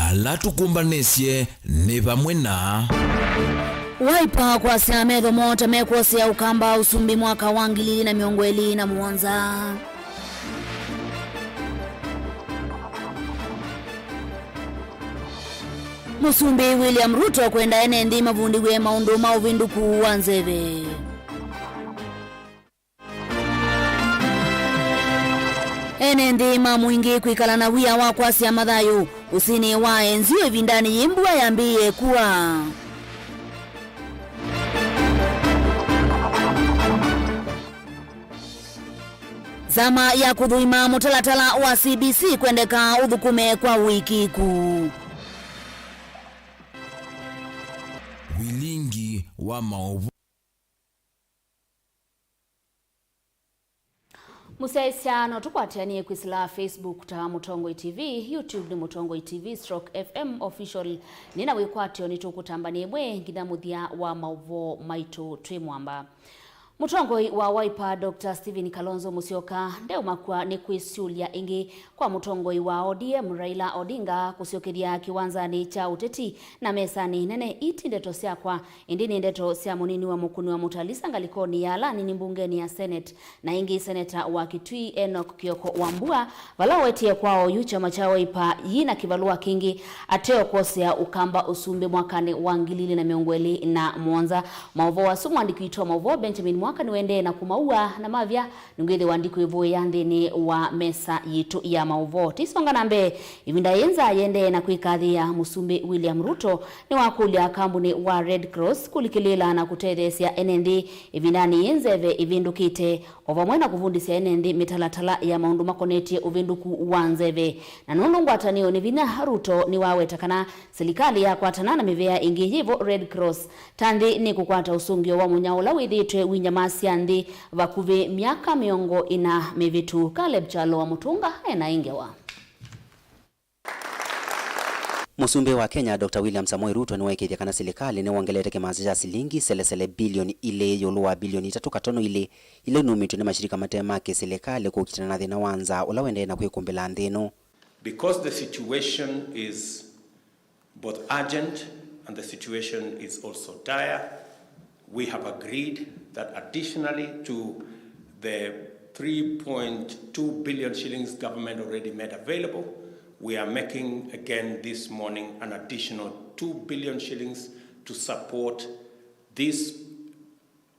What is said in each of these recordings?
alatukumbanisye ni pamwe na Waipa kwa siametho mote mekosea ukamba usumbi mwaka wa 2007. Musumbi William Ruto kwenda enendi mavundi we maundu mauvinduku wanzeve. Enendi mamuingi kwikala na wia wakwasi ya madhayo usini wa enzio vindani yimbua yambie kuwa zama ya kudhuima mutalatala wa CBC kwendeka udhukume kwa wiki kuu. Vilingi wa Mauvoo. Musaisiano tukwatianie kwisila Facebook ta Mutongoi TV, YouTube ni Mutongoi TV/FM official. Nina wikwatio nitukutambanie bwe ngina muthia wa Mauvoo maitu twimwamba. Mutongoi wa Wiper Dr. Stephen Kalonzo Musyoka ndeu makwa ni kwisulia ingi kwa mutongoi wa ODM Raila Odinga kusyokeria kiwanzani cha uteti na mesani nene iti ndeto syakwa indini ndeto sya munini wa mukuni wa mutalisa ngalikoni ya alani ni mbungeni ya Senate na ingi seneta wa Kitui Enoch Kioko Wambua valawetie kwao yucha macha Wiper yina kivalua kingi ateo kosea ukamba usumbe mwakane wa 2021 Mauvoo asumu andikuitwa Mauvoo Benjamin mwaka niwende na kumaua na mavya nungwithe wandiku ivo yandini wa mesa yitu ya Mauvoo tisonga nambe ivinda yenza yende na kuikathia Musumbi William Ruto ni wakulia kambuni wa Red Cross kulikilila na kutethesia NND ivindani yenzeve ivindukite ovamwena kuvundisia NND mitalatala ya maundu makonetie uvinduku wanzeve na nunungu atanio ni vina Ruto ni wawetakana serikali ya kwatana na mivea ingi hivo Red Cross tandi ni kukwata usungio wa munyaula withitwe winyamasiandi vakuve miaka miongo ina mivitu. Caleb Chalo wa Mutunga ena ingewa. Musumbi wa Kenya Dr. William Samoei Ruto ni waikithia kana serikali ni wangelete kimazi silingi selesele bilioni ile yoluwa bilioni 3.5 ile numitu ni mashirika matemake serikali kukitana na thina wanza ula wende na kwikumbila nthino. Because the situation is both urgent and the situation is also dire, we have agreed that additionally to the 3.2 billion shillings government already made available, we are making again this morning an additional 2 billion shillings to support this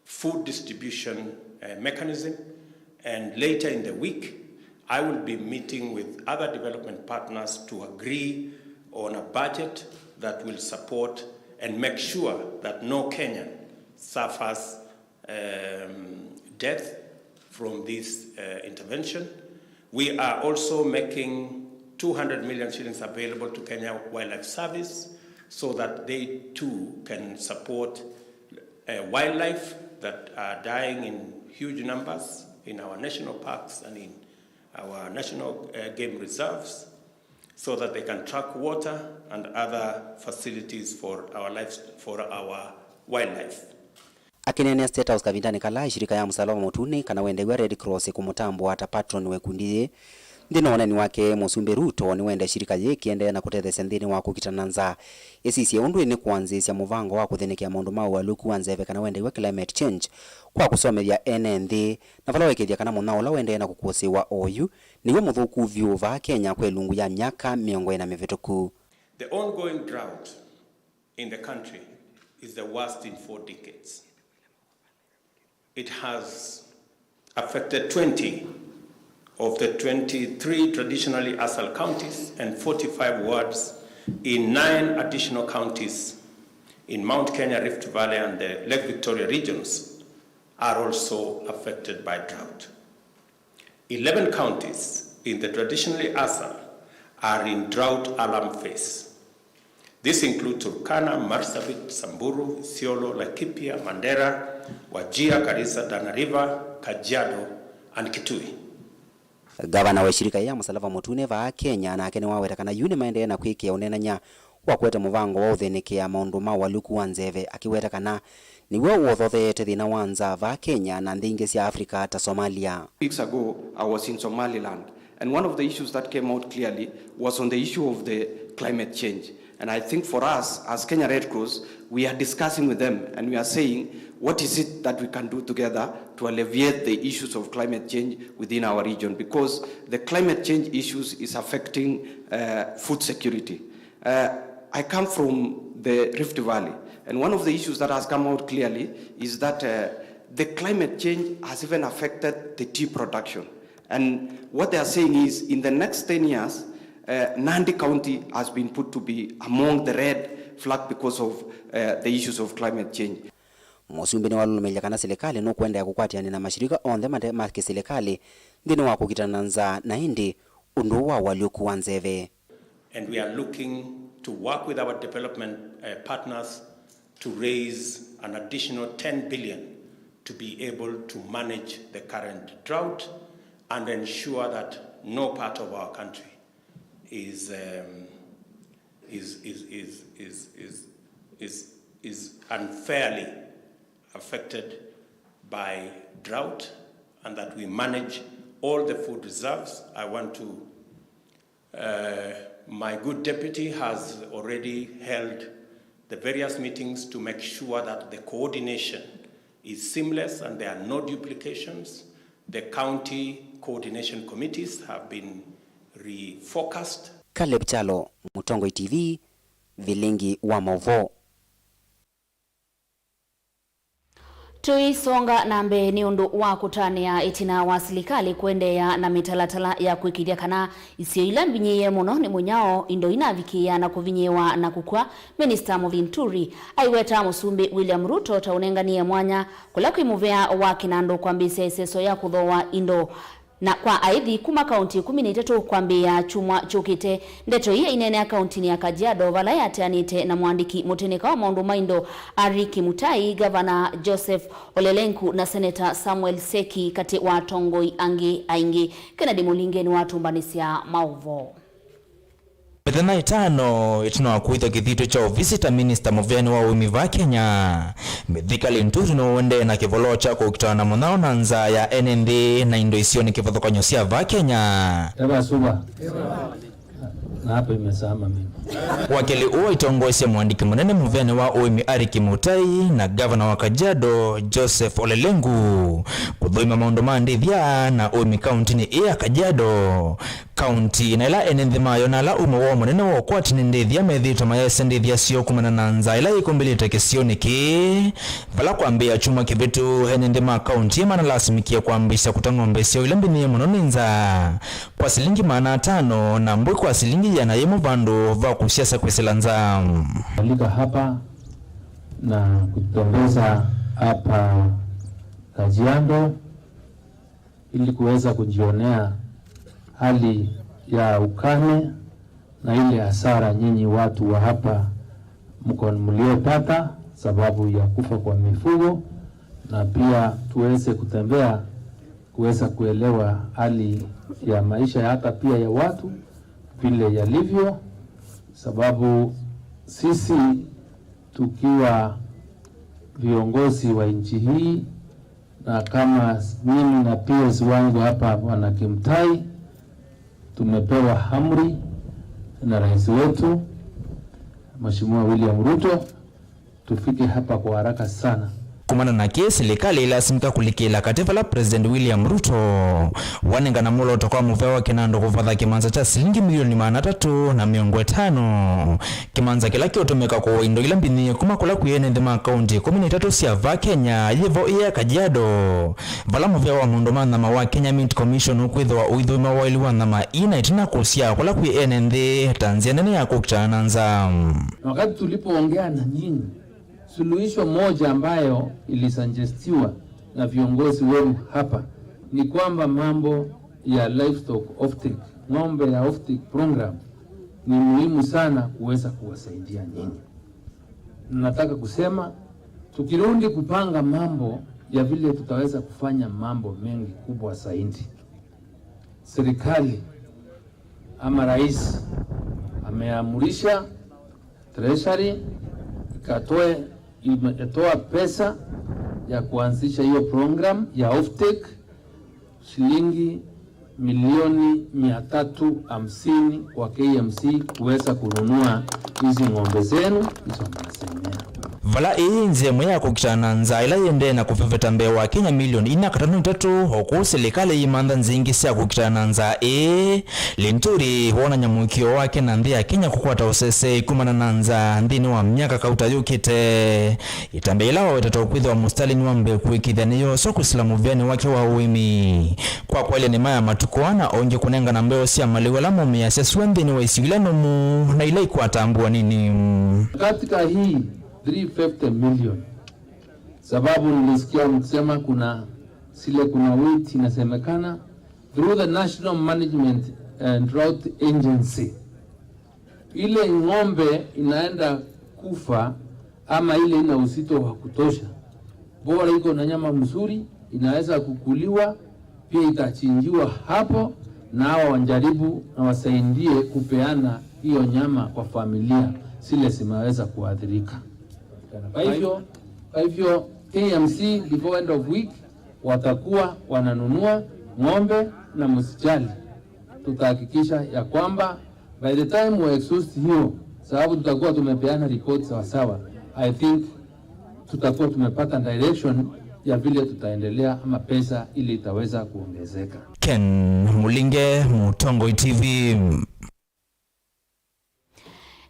food distribution mechanism. And later in the week, I will be meeting with other development partners to agree on a budget that will support and make sure that no Kenyan suffers death from this intervention. We are also making 200 million shillings available to Kenya Wildlife Service so that they too can support wildlife that are dying in huge numbers in our national parks and in our national game reserves, so that they can track water and other facilities for our wildlife. Akinene State House kavindani kala shirika ya msalaba motuni kana wendegwa Red Cross kumutambo ata patron wekundie ndino wanani wake Musumbi Ruto ni wende shirika yeki ende na kutethesia nthini wa kukitananza esisi undu ni kuanzisya muvango wa kuthinikia maundu mau aluku wanzeve kana wendegwa climate change kwa kusomeria NND na vala wekethia kana muna ula wende na kukusiwa oyu niwe muthuku vyu va Kenya kwelungu ya miaka miongo ina mivituku. The ongoing drought in the country is the worst in 4 decades. It has affected 20 of the 23 traditionally ASAL counties and 45 wards in 9 additional counties in Mount Kenya, Rift Valley and the Lake Victoria regions are also affected by drought. 11 counties in the traditionally ASAL are in drought alarm phase. This includes Turkana, Marsabit, Samburu, Isiolo, Laikipia, Mandera, Wajir, Garissa, Tana River, Kajiado and Kitui. Gavana wa shirika ya msalaba motune va Kenya na akene wawetakana yuni maende na kwikia unenanya wa kweta muvango wa uthinikia maundu ma waluku wanzeve akiwetakana niwe wothothete thina wanza va Kenya na ndingi cia Afrika ta Somalia. Weeks ago I was in Somaliland And one of the issues that came out clearly was on the issue of the climate change. And I think for us, as Kenya Red Cross, we are discussing with them and we are saying, what is it that we can do together to alleviate the issues of climate change within our region? Because the climate change issues is affecting food security. I come from the Rift Valley, and one of the issues that has come out clearly is that the climate change has even affected the tea production. And what they are saying is, in the next 10 years, Nandi County has been put to be among the red flag because of the issues of climate change. Musumbi ni walumeja kana serikali no kwenda kukwatiana na mashirika onde mate serikali ndino wako kitananza na hindi unduwa waliokuwa nzeve. And we are looking to work with our development partners to raise an additional 10 billion to be able to manage the current drought and ensure that no part of our country is unfairly affected by drought, and that we manage all the food reserves. I want to, my good deputy has already held the various meetings to make sure that the coordination is seamless and there are no duplications. The county coordination committees have been refocused. Caleb Chalo, Mutongo TV, Vilingi wa Mauvoo. Tuisonga nambe ni undu wa kutania itina wa serikali kuendea na mitalatala ya kuikiria kana isio ila mbinyiye muno ni munyao indo inavikia na kuvinyewa na kukua Minister Movinturi aiweta Musumbi William Ruto taunengania mwanya kula kuimuvea wa kinando kwa mbise eseso ya kudhowa indo na kwa aidhi kuma kaunti 13 kwambia chumwa chukite ndeto iye inene ya kaunti ni ya Kajiado vala ya teanite na mwandiki muteneka wa maundu maindo Ariki Mutai, Governor Joseph Olelenku na Senator Samuel Seki kati wa Tongoi Angi Aingi. Kennedy Mulinge ni watu mbanisia Mauvoo. Mithenya itano itino kuitha kithito cha Visitor Minister Muveni wa Umi va Kenya mithikali nturi no wende na kivolo cha kukitana munao na nza ya NND na indo isio ni kivathokanyo cia va Kenya. Eba suba. Na hapa imesama mimi. Wakili uwa itongoesya mwandiki munene Muveni wa Umi Ariki Mutai na Governor wa Kajiado Joseph Olelengu kuthoima maundu mandithia na Umi County ni iya Kajiado. County na ila enenthi mayo na la umo wa munene wa kwati ni ndithia methito mayese ndithia sio kumana na nza ila ikumbilite kisio niki vala kuambia chuma kivitu enenthi ma county mana lasimikia kuambisha kutangombe sio ila mbini muno ninza kwa silingi maana 5 na mbwe kwa silingi ya na yemo vandu va kusiasa kwesela nza. Walika hapa na kutongeza hapa Kajiado ili kuweza kujionea hali ya ukame na ile hasara nyinyi watu wa hapa mliopata sababu ya kufa kwa mifugo, na pia tuweze kutembea kuweza kuelewa hali ya maisha hata pia ya watu vile yalivyo, sababu sisi tukiwa viongozi wa nchi hii na kama mimi na peers wangu hapa wana Kimtai tumepewa amri na rais wetu Mheshimiwa William Ruto tufike hapa kwa haraka sana. Kumana na kesi serikali ilasimika kulikila katifa la President William Ruto wanenga na mulo toka Muvewa kinando kufadha kimanza cha shilingi milioni 350. Kimanza kila kiotomeka kwa indo ila mbini kumakula kuyene ndima kaunti 13 sia va Kenya yivo iya Kajiado vala Muvewa mundomana na wa Kenya Mint Commission ukwidhwa uidhuma wa iliwa na maina itina kusia kula kuyene ndi Tanzania ni ya kukitananza. Wakati tulipoongea na nyinyi, suluhisho moja ambayo ilisugestiwa na viongozi wenu hapa ni kwamba mambo ya livestock offtake, ng'ombe ya offtake program ni muhimu sana kuweza kuwasaidia nyinyi. Nataka kusema tukirudi kupanga mambo ya vile tutaweza kufanya mambo mengi kubwa zaidi, serikali ama rais ameamurisha treasury ikatoa pesa ya kuanzisha hiyo program ya offtake shilingi milioni 350 kwa KMC kuweza kununua hizi ng'ombe zenu hizo mnasemea. Vala inze mwenye kukitana nza ila yende na kufefeta mbewa Kenya milioni 4.3 huku serikali imanda nzingi siya kukitana nza linturi huona nyamukio wake na ndia Kenya kukwata usese kumana na nza ndini wa mnyaka kauta yukite itambe ila wa wetata ukwidhi wa mustalini wa mbe kuikidhaniyo soku silamu vyani wake wa uimi kwa kweli ni maya matukuana onge kunenga na mbeo siya maliwela mume ya sesuwe ndini wa isigilano mu na ila ikuwa tambua nini katika hii 350 million. Sababu nilisikia mkisema kuna weight inasemekana through the National Management and Drought Agency. Ile ng'ombe inaenda kufa ama ile ina uzito wa kutosha. Bora iko na nyama mzuri, inaweza kukuliwa, pia itachinjiwa hapo na hao wanjaribu na wasaidie kupeana hiyo nyama kwa familia zile zimeweza kuathirika. Kwa hivyo KMC before end of week watakuwa wananunua ng'ombe na msijali. Tutahakikisha ya kwamba by the time we exhaust hiyo, sababu tutakuwa tumepeana report sawa sawa, I think tutakuwa tumepata direction ya vile tutaendelea ama pesa ili itaweza kuongezeka. Ken Mulinge, Mutongo TV.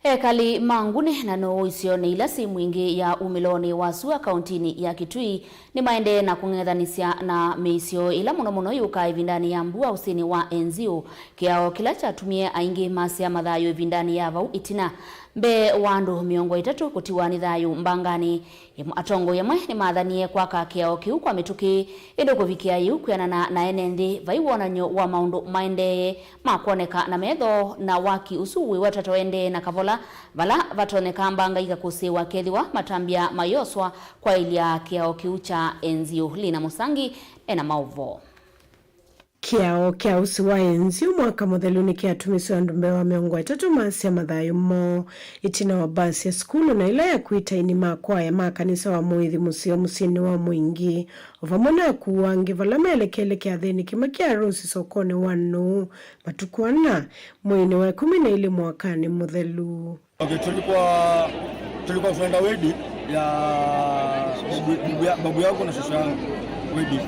Ekali mangune na no isione ila si mwingi ya umiloni wa SYOMBUA kauntini ya Kitui ni maende na kungethanisia na meisio ila muno yuka ivindani ya mbua usini wa enzio kiao kila chatumie aingi masi ya mathayo ivindani ya vau itina mbe wandu 3 kutiwa ni thayu mbangani atongo yamwe ni mathanie kwaka kiao kiu kwa mituki indo kuvikia yu kwianana na enendi vai wonanyo wa maundu maende makuoneka na metho na waki usuwi watato ende na kavola vala vatoneka mbanga ikakusiwa kethiwa matambia mayoswa kwa ilia kiao kiu cha enzio. Lina Musangi ena Mauvoo. Kiao kia usi wa enzio mwaka motheluni kia tumisi wa ndumbe wa miongo 3 masi ya mathayo mo itina wa basi ya skulu na ila ya kuita ini makwa ya makanisa wa muithi musio musini wa mwingi ovamona ya kuwangi vala meelekele kia theni kima kia rusi sokone wanu matukuana mwini wa 12 mwakani mothelu. Okay, tulikuwa tunaenda wedi ya babu yangu na shosho yangu wedi.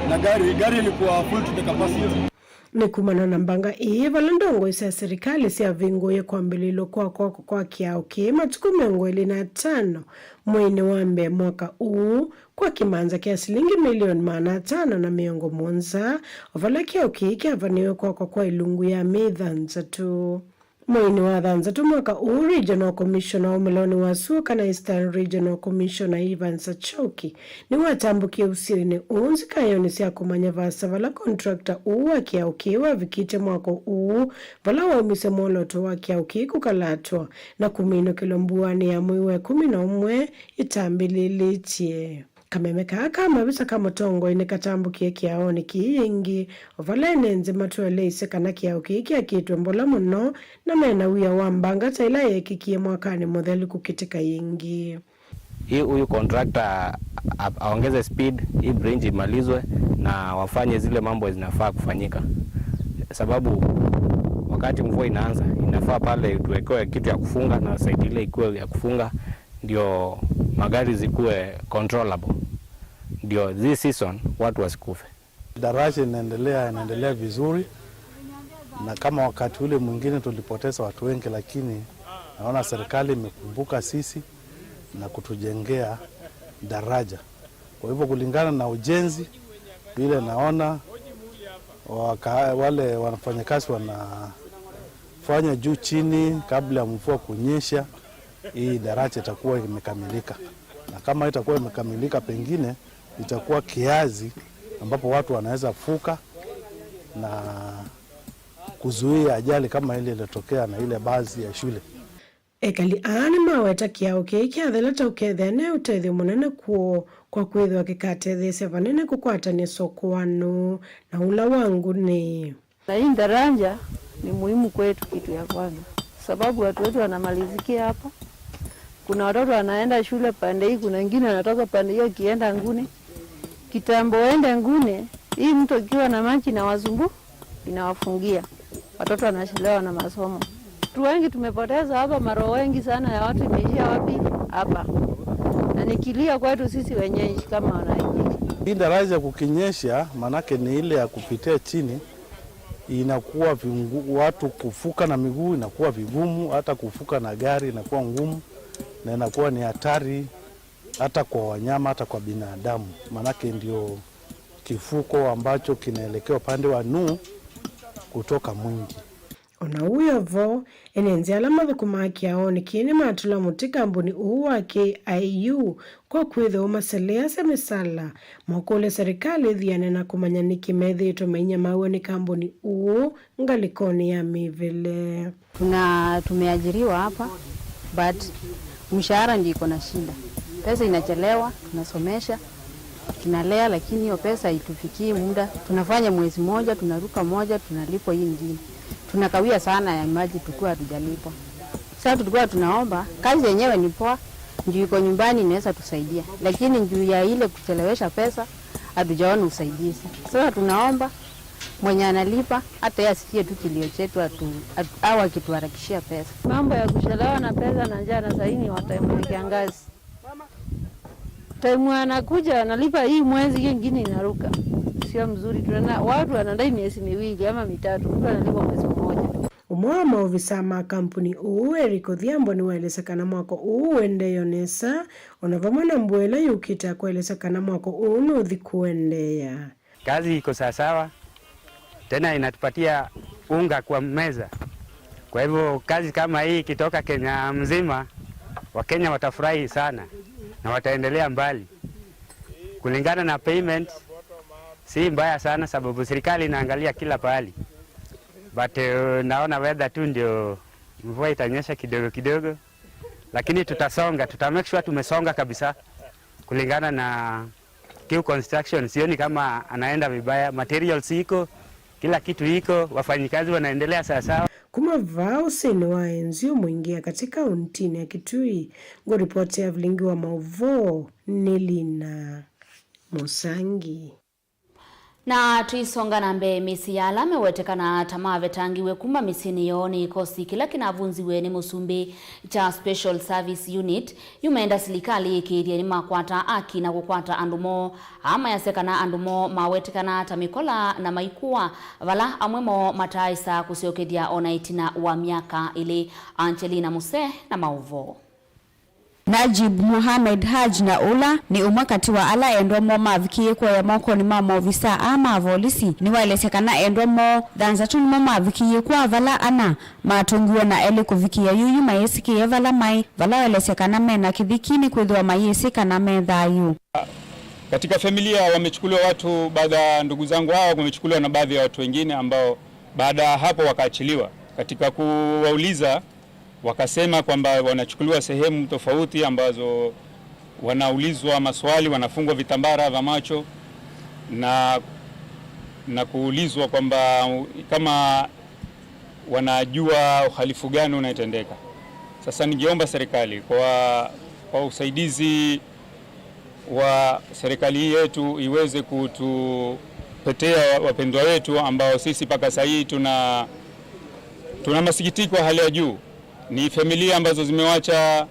Na gari ilikuwa full to the capacity. Ni kumana na mbanga valondongo isa serikali siya vingo ya kwa mbililo kwa kiao kima tuku 25 mwene wambe mwaka uu kwa kimanza kia shilingi milioni 500 na miongo monza ovala kiao kia vaniwe kwa ilungu ya midhanza tu. Mwini wa dhanza tu mwaka uu Regional Commissioner umiloni wa SYOMBUA na Eastern Regional Commissioner Ivan Sachoki ni watambukia usiri ni unzi kayoni siya kumanya vasa vala kontrakta uwa kia ukiwa vikite mwako uu vala wa umise moloto wa kia ukiku kalatwa na kumino kilombuani ya mwiwe 11 itambililitie. Kamemeka kama bisa kama tongo inekatambukia kiaoni kiingi ovalene nze matuele isekana kiao kia kitu mbola muno na mena uya wambanga taila yekikie mwakani modeli kukitika yingi. Hii huyu contractor aongeze speed, hii bridge imalizwe na wafanye zile mambo zinafaa kufanyika. Sababu wakati mvua inaanza inafaa pale tuwekewe kitu ya kufunga na side ile ikuwe ya kufunga ndio magari zikuwe controllable. Ndio this season watu wasikufe. Daraja inaendelea vizuri na kama wakati ule mwingine tulipoteza watu wengi, lakini naona serikali imekumbuka sisi na kutujengea daraja. Kwa hivyo kulingana na ujenzi vile naona wale wanafanyakazi wanafanya juu chini kabla ya mvua kunyesha, hii daraja itakuwa imekamilika. Na kama itakuwa imekamilika pengine itakuwa kiazi ambapo watu wanaweza fuka na kuzuia ajali kama ile iliyotokea na ile basi ya shule. Ekali ani maweta kiao kia thelata ukethene utethio munene kwa kwithwa kikatethese vanene kukwatania sokoano na ula wangu ni. Na hii daraja ni muhimu kwetu kitu ya kwanza. Sababu watu wetu wanamalizikia hapa. Kuna watoto wanaenda shule pande hii, kuna wengine wanatoka pande hiyo kienda Ngune. Kitambo ende Ngune Hii mto ikiwa na maji na wazungu inawafungia. Watoto wanachelewa na masomo. Watu wengi tumepoteza hapa, maroho wengi sana ya watu imeishia wapi? Hapa. Na nikilia kwetu sisi wenyeji kama wananchi. Hii daraja kukinyesha, manake ni ile ya kupitia chini, inakuwa watu kufuka na miguu inakuwa vigumu, hata kufuka na gari inakuwa ngumu, na inakuwa ni hatari hata kwa wanyama, hata kwa binadamu. Manake ndio kifuko ambacho kinaelekea upande wa Nuu kutoka Mwingi. Ona huyo vo enenzi alama thukumaki yao ni kini matula mutika mbuni uwa KIU kwa kwitha umaselea semisala mwakule serikali dhiane na kumanyaniki medhi itumainya mawe ni kambuni uu ngalikoni ya mivile. Tumeajiriwa hapa but mshahara ndio iko na shida. Pesa inachelewa, tunasomesha, tunalea, lakini hiyo pesa haitufikii muda. Tunafanya mwezi moja, tunaruka moja, tunalipwa hii nyingine. Tunakawia sana ya maji tukua hatujalipwa. Sasa tulikuwa tunaomba kazi yenyewe ni poa, ndio iko nyumbani inaweza tusaidia. Lakini juu ya ile kuchelewesha pesa hatujaona usaidizi. Sasa tunaomba mwenye analipa hata yeye asikie tu kilio chetu au akituharakishia pesa. Mambo ya kuchelewa na pesa na njaa na saini watamu kiangazi. Taimu anakuja analipa hii mwezi hiyo nyingine inaruka. Sio mzuri, tunaona watu wanadai miezi miwili ama mitatu, mtu analipa mwezi mmoja. Umwa maofisa ma kampuni uu Eriko Dhiambo ni waelezekana mwako uu wende yonesa onavamana mbwela yukita kuelezekana mwako uu nuthi kuendea. Kazi iko sawasawa, tena inatupatia unga kwa meza. Kwa hivyo kazi kama hii kitoka Kenya mzima, Wakenya watafurahi sana na wataendelea mbali. Kulingana na payment si mbaya sana sababu serikali inaangalia kila pahali. But naona weather tu ndio mvua itanyesha kidogo kidogo. Lakini tutasonga, make sure tumesonga kabisa. Kulingana na Q Construction, sioni kama anaenda vibaya. Materials iko, kila kitu iko, wafanyikazi wanaendelea sawa. Kuma vao sini waenzi umwingia katika untini ya Kitui. Ngo ripoti ya Vilingi wa Mauvoo Nilina Musangi. Na tuisonga na mbe misi ya alame wetekana tamave tangiwe kuma misini yoni ikosi kila kinavunziwe ni musumbi cha Special Service Unit yumeenda silikali ikiria ni makwata aki na kukwata andumo ama yasekana andumo mawetekana tamikola na maikuwa vala amwemo mataisa kusiokedia onaitina wa miaka ili Angelina Muse na Mauvoo. Najib Muhammad Haj na Ula ni umakati wa ala endomo mavikie kwa ya moko ni mama visa ama volisi ni waelesekana endomo danza tuni mama vikie kwa vala ana matungiwa na ele kuvikia yuyu mayesiki ya vala mai vala waelesekana mena kidhikini kwedwa mayesika na medhayu. Katika familia wamechukuliwa watu, baada ndugu zangu hao wamechukuliwa na baadhi ya watu wengine ambao baada hapo wakaachiliwa. Katika kuwauliza wakasema kwamba wanachukuliwa sehemu tofauti ambazo wanaulizwa maswali, wanafungwa vitambara vya macho na kuulizwa kwamba kama wanajua uhalifu gani unaitendeka. Sasa ningeomba serikali kwa usaidizi wa serikali yetu iweze kutupetea wapendwa wetu ambao sisi paka sasa hii tuna masikitiko hali ya juu. Ni familia ambazo zimewacha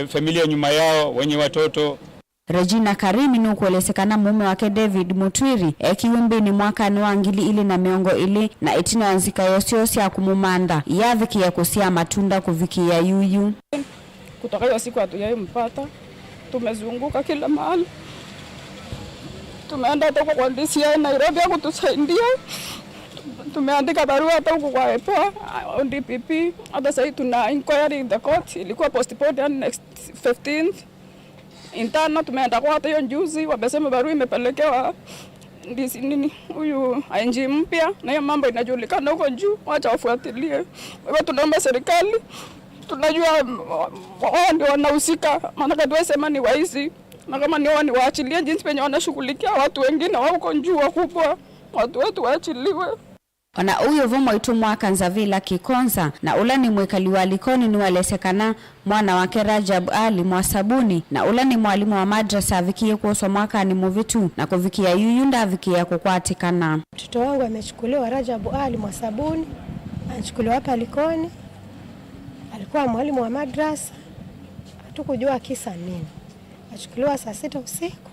familia nyuma yao wenye watoto. Regina Karimi ni kuelesekana mume wake David Mutwiri ekiwimbi ni mwaka ni wangili ili na miongo ili na itina wanzika yosiosi ya kumumanda yaviki ya kusia matunda kuviki ya yuyu. Kutoka hiyo siku hatujai mpata, tumezunguka kila mahali, tumeenda hata kwa DCI Nairobi ya kutusaidia. Tumeandika barua hata huko kwa EPOA, DPP, hata sasa tuna inquiry in the court, ilikuwa postponed next 15th. Intana tumeenda kwa hata hiyo juzi, wamesema barua imepelekewa nini huyu ING mpya na hiyo mambo inajulikana huko juu, wacha wafuatilie. Wewe tunaomba serikali, tunajua wao ndio wanahusika, maana tuwesema ni waizi, na kama ni wao ni waachilie jinsi penye wanashughulikia watu wengine wao huko juu wakubwa, watu wetu waachiliwe. Ona uyo vomo itumwa Kanzavila Kikonza na ula ni mwekali wa Likoni ni walesekana mwana wake Rajab Ali Mwasabuni na ula ni mwalimu wa madrasa vikie kuoswa mwaka ni muvitu na kuvikia yuyunda vikia kukwatikana. Mtoto wangu amechukuliwa Rajab Ali Mwasabuni, anachukuliwa hapa Likoni, alikuwa mwalimu wa madrasa, hatukujua kisa nini. Achukuliwa saa 6 usiku,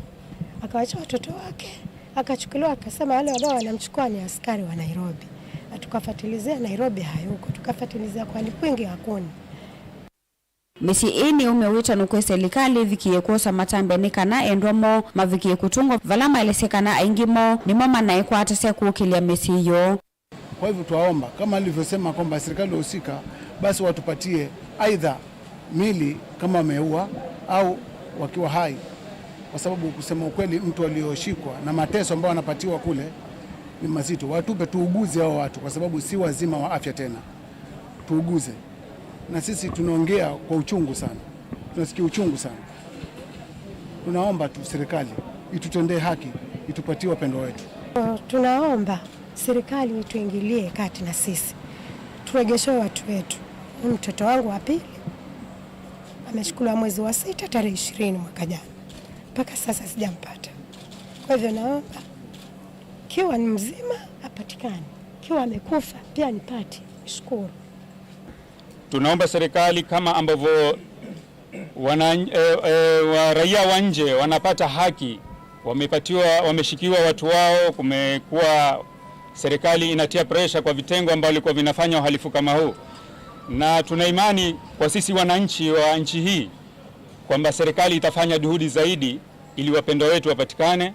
akawacha watoto wake, akachukuliwa akasema wale ambao wanamchukua ni askari wa Nairobi. Tukafuatilizia Nairobi hayuko, tukafuatilizia kwa Likwingi hakuna. Misi ini umewita nukwe serikali vikie kuosa matambe nikana endwamo mavikie kutungwa valama elesekana aingimo ni mama na ikuwa atase kukilia misi hiyo. Kwa hivyo tuwaomba kama alivyosema kwamba serikali husika basi watupatie aidha mili kama wameua au wakiwa hai, kwa sababu kusema ukweli mtu alioshikwa na mateso ambao wanapatiwa kule ni mazito. Watupe tuuguze hao watu, kwa sababu si wazima wa afya tena. Tuuguze. Na sisi tunaongea kwa uchungu sana. Tunasikia uchungu sana. Tunaomba tu serikali itutendee haki, itupatie wapendwa wetu. Tunaomba serikali ituingilie kati na sisi, turejeshe watu wetu. Mtoto wangu wa pili amechukuliwa mwezi wa 6 tarehe 20 mwaka jana, mpaka sasa sijampata. Kwa hivyo naomba kiwa ni mzima apatikane, kiwa amekufa pia nipate. Shukuru. Tunaomba serikali kama ambavyo raia wa nje wanapata haki, wameshikiwa watu wao, kumekuwa serikali inatia pressure kwa vitengo ambavyo vilikuwa vinafanya uhalifu kama huu, na tuna imani kwa sisi wananchi wa nchi hii kwamba serikali itafanya juhudi zaidi ili wapendwa wetu wapatikane.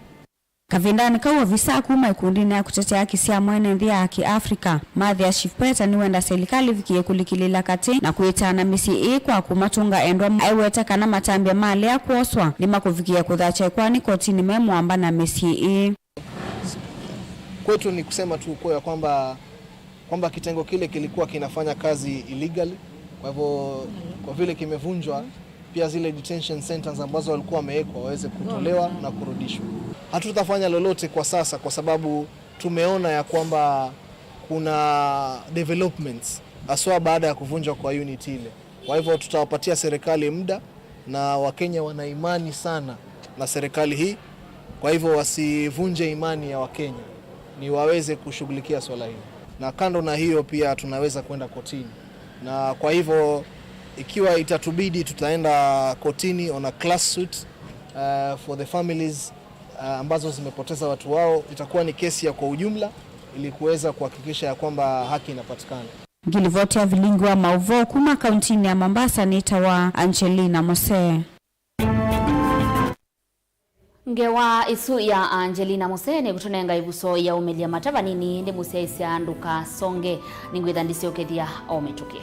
Kavindani kawa visa kuma ikundini ya kutetea haki ya mwene ndia haki Afrika. Madhi ya Shifpeta ni wenda serikali vikie kulikilila kati na kuitana misi kwa kumatunga endwa aiweta kana matambia mali ya kuoswa ni makuvikia kudhache kwani kotini memuamba na misi. Kwetu ni kusema tu kwa kwamba kitengo kile kilikuwa kinafanya kazi illegally. Kwa hivyo kwa vile kimevunjwa, pia zile detention centers ambazo walikuwa wamewekwa waweze kutolewa na kurudishwa. Hatutafanya lolote kwa sasa kwa sababu tumeona ya kwamba kuna developments aswa baada ya kuvunjwa kwa unit ile. Kwa hivyo tutawapatia serikali muda, na Wakenya wana imani sana na serikali hii. Kwa hivyo wasivunje imani ya Wakenya, ni waweze kushughulikia swala hili. Na kando na hiyo pia tunaweza kwenda kotini. Na kwa hivyo ikiwa itatubidi tutaenda kotini on a class suit for the families ambazo zimepoteza watu wao. Itakuwa ni kesi ya kwa ujumla ili kuweza kuhakikisha ya kwamba haki inapatikana. Ngilivoti ya Vilingi wa Mauvoo kuma kauntini ya Mombasa ni tawa Angelina Mose. Ngewa isu ya Angelina Mose ni kutunenga ibuso ya umelia mataba nini ndi musia isi anduka songe ningwitha ndisi okethia ometuke.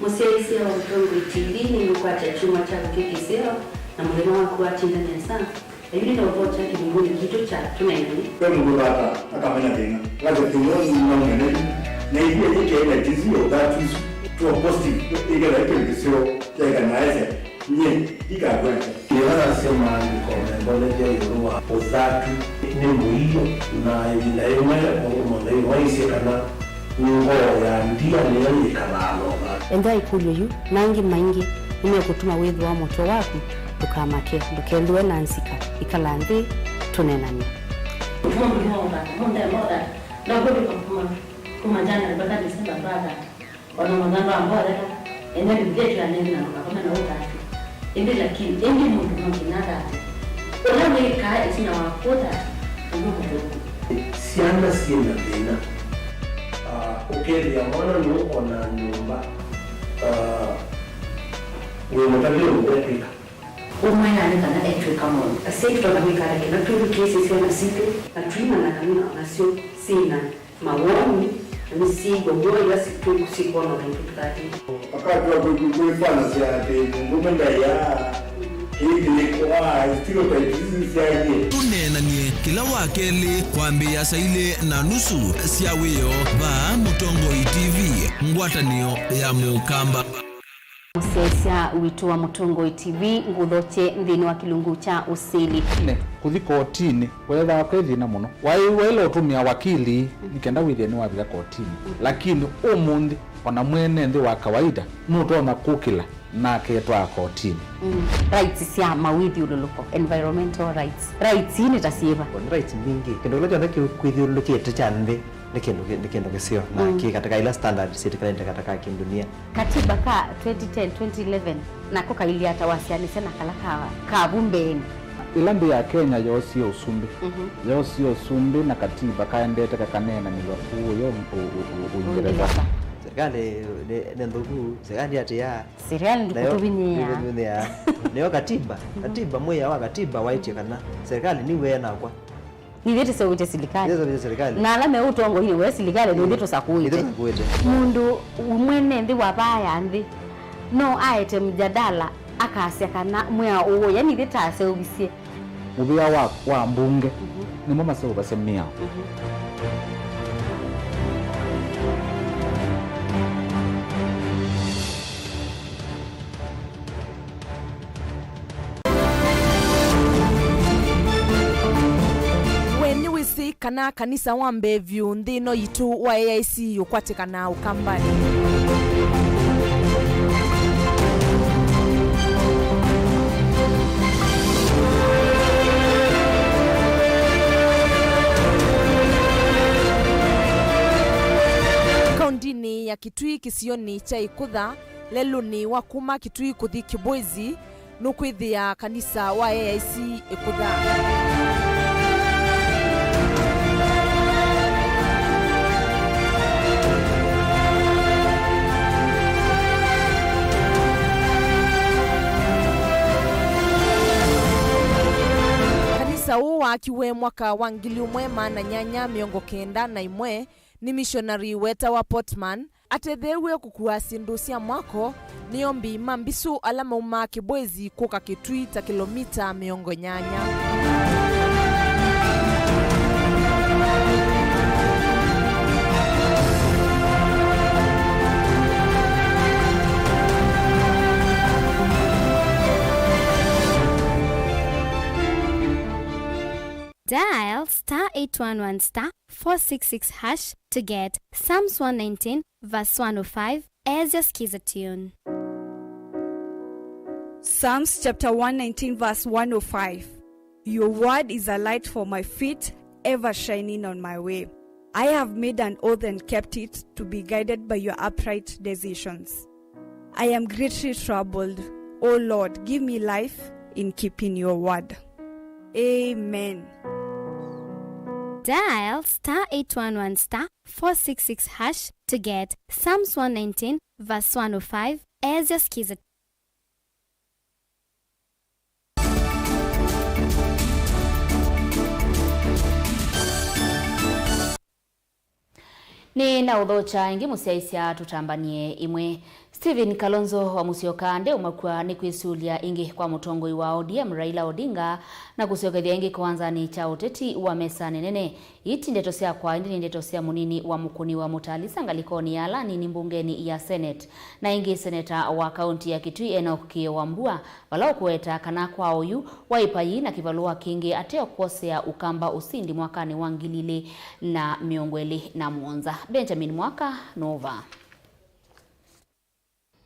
Musia isi ya Mutongo TV ni mkwata chuma cha kukikiseo na mulema wa kuwatinda nyasa. Ebi na uvota kibinguni kitu cha tunengani. Kwa mbulata akamenya tena. Laje tunoni mwanene. Na hiyo yake ile tizio that is to a positive ile ile kisio ya naise nye ikagweka Kiwana sema ni komendole ya yuruwa uzatu ni muhiyo na ila imwe mwana waisi kana ngo ya ndia ni kalalo enda ikulyo yu nangi maingi ime kutuma wedu wa moto waku tukamake dukenduwe nansika ikalandhi tunenani kuma jana baada ya sema baada wanamagamba ambao enda bigetu ya nini na kama na utatu ende lakini ende mundu mkinada wala weka isina wakota ndio sianda sienda tena okeli ya mwana nuko na nyumba wewe mtabio mweka umaya ni kana etu kama sasa tutakabika kile tu kesi sio na siku na tuna na kanuna na sio sina mawoni misigo ngoja siku siku na mtukati wakati wa kuifanya ziada ngombe ya hii ni kwa stilo taitizi yaje tunenanie kila wakeli kwambia saile na nusu siawiyo ba Mutongo TV ngwatanio ya mukamba. Musesia wito wa Mutongo TV nguthoche nthini wa kilungu cha usili ne kuthi kotini wetha kwethina muno wailo utumia wakili nikenda withie ni wabira kotini lakini umundi ona mwene nthi wa kawaida nutona kukila na ketwa kotini rights cia mawithi ululuko environmental rights ni tasiva rights mingi kendo lojo ndaki kwithiulukie tachanthi nikendo kisio na ki katika ila standard serikali katika kidunia katiba ka 2010 2011 nako kailia tawasiani sana kala ka bumbeni ilambi ya Kenya yosi usumbi yosi usumbi na katiba kaendete kakanena ni wakuyo Uingereza serikali ndugu serikali atia serikali ndikutubinia leo katiba moya wa katiba waiti kana serikali ni wena kwa ni vitu sio vya serikali na alame utongo hii wewe serikali ndio vitu sakuite mundu umwene ndi wabaya ndi no aite mjadala akasya kana mwa uwo yani vitase ubisie ubia wa mbunge ni mama sio basemia kana kanisa wa Mbevu nthino yitu wa AIC yukwatikana ukambani kaundini ya Kitui kisioni cha Ikutha leluni wa kuma Kitui kuthi Kibwezi nukwithia kanisa wa AIC Ikutha Sau akiwe mwaka wa 1891 ni missionary weta wa Portman atethewe kukua sindu cia mwako niombi mambisu ala mauma Kibwezi kuka Kitui ta kilomita 80 Dial *811*466# to get Psalms 119 verse 105 as your skiza tune. Psalms chapter 119 verse 105. Your word is a light for my feet, ever shining on my way. I have made an oath and kept it to be guided by your upright decisions. I am greatly troubled. O Lord, give me life in keeping your word. Amen. Dial *811*466# to get Psalms 119 verse 105 as your skiza. Ni na udhocha ingi musiaisia tutambanie imwe Stephen Kalonzo wa Musyoka nde umakwa ni kwisulia ingi kwa mutongoi wa ODM Raila Odinga na kusiogethia ingi kwanza ni cha uteti wa mesa nenene iti ndeto sia kwa indi ndeto sia munini wa mukuni wa Mutalisa ngalikoni ala ni mbungeni ya Senate na ingi seneta wa kaunti ya Kitui Enoch Wambua walao kueta kana kwa oyu waipayi na kivalua kingi ateo kosea ukamba usindi mwakani wangilile na miongweli na muonza. Benjamin Mwaka Nova.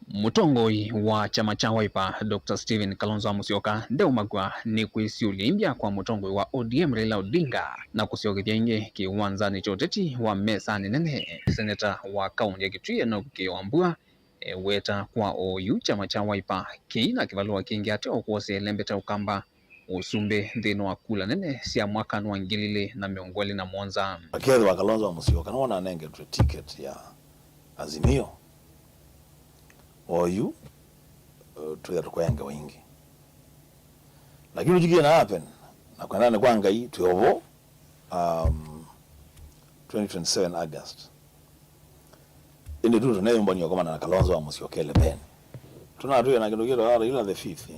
Mutongoi wa chama cha Wiper Dr. Stephen Kalonzo wa Musyoka ndeu magwa ni kuisiulia imbia kwa mutongoi wa ODM Raila Odinga na kusiogethia ingi kiwanzani choteti wa mesa nenene seneta wa kaunti ya Kitui Enoch Wambua weta kwa oyu chama cha Wiper kiina kivalua kingi ateo kuose lembeta ukamba usumbe nthino wa kula nene sia mwaka nwangilile na miongweli na mwonza Akedhi wa Kalonzo wa Musyoka naona anenge ticket ya Azimio oyu tuya tukwenga wingi lakini ujigie na happen na kwa nane kwa ngai tuyovo 2027 August indi tutu na yumbani yokoma na Kalonzo wa Musyoka ele ben tunatuya na kindogero ara ila the 5th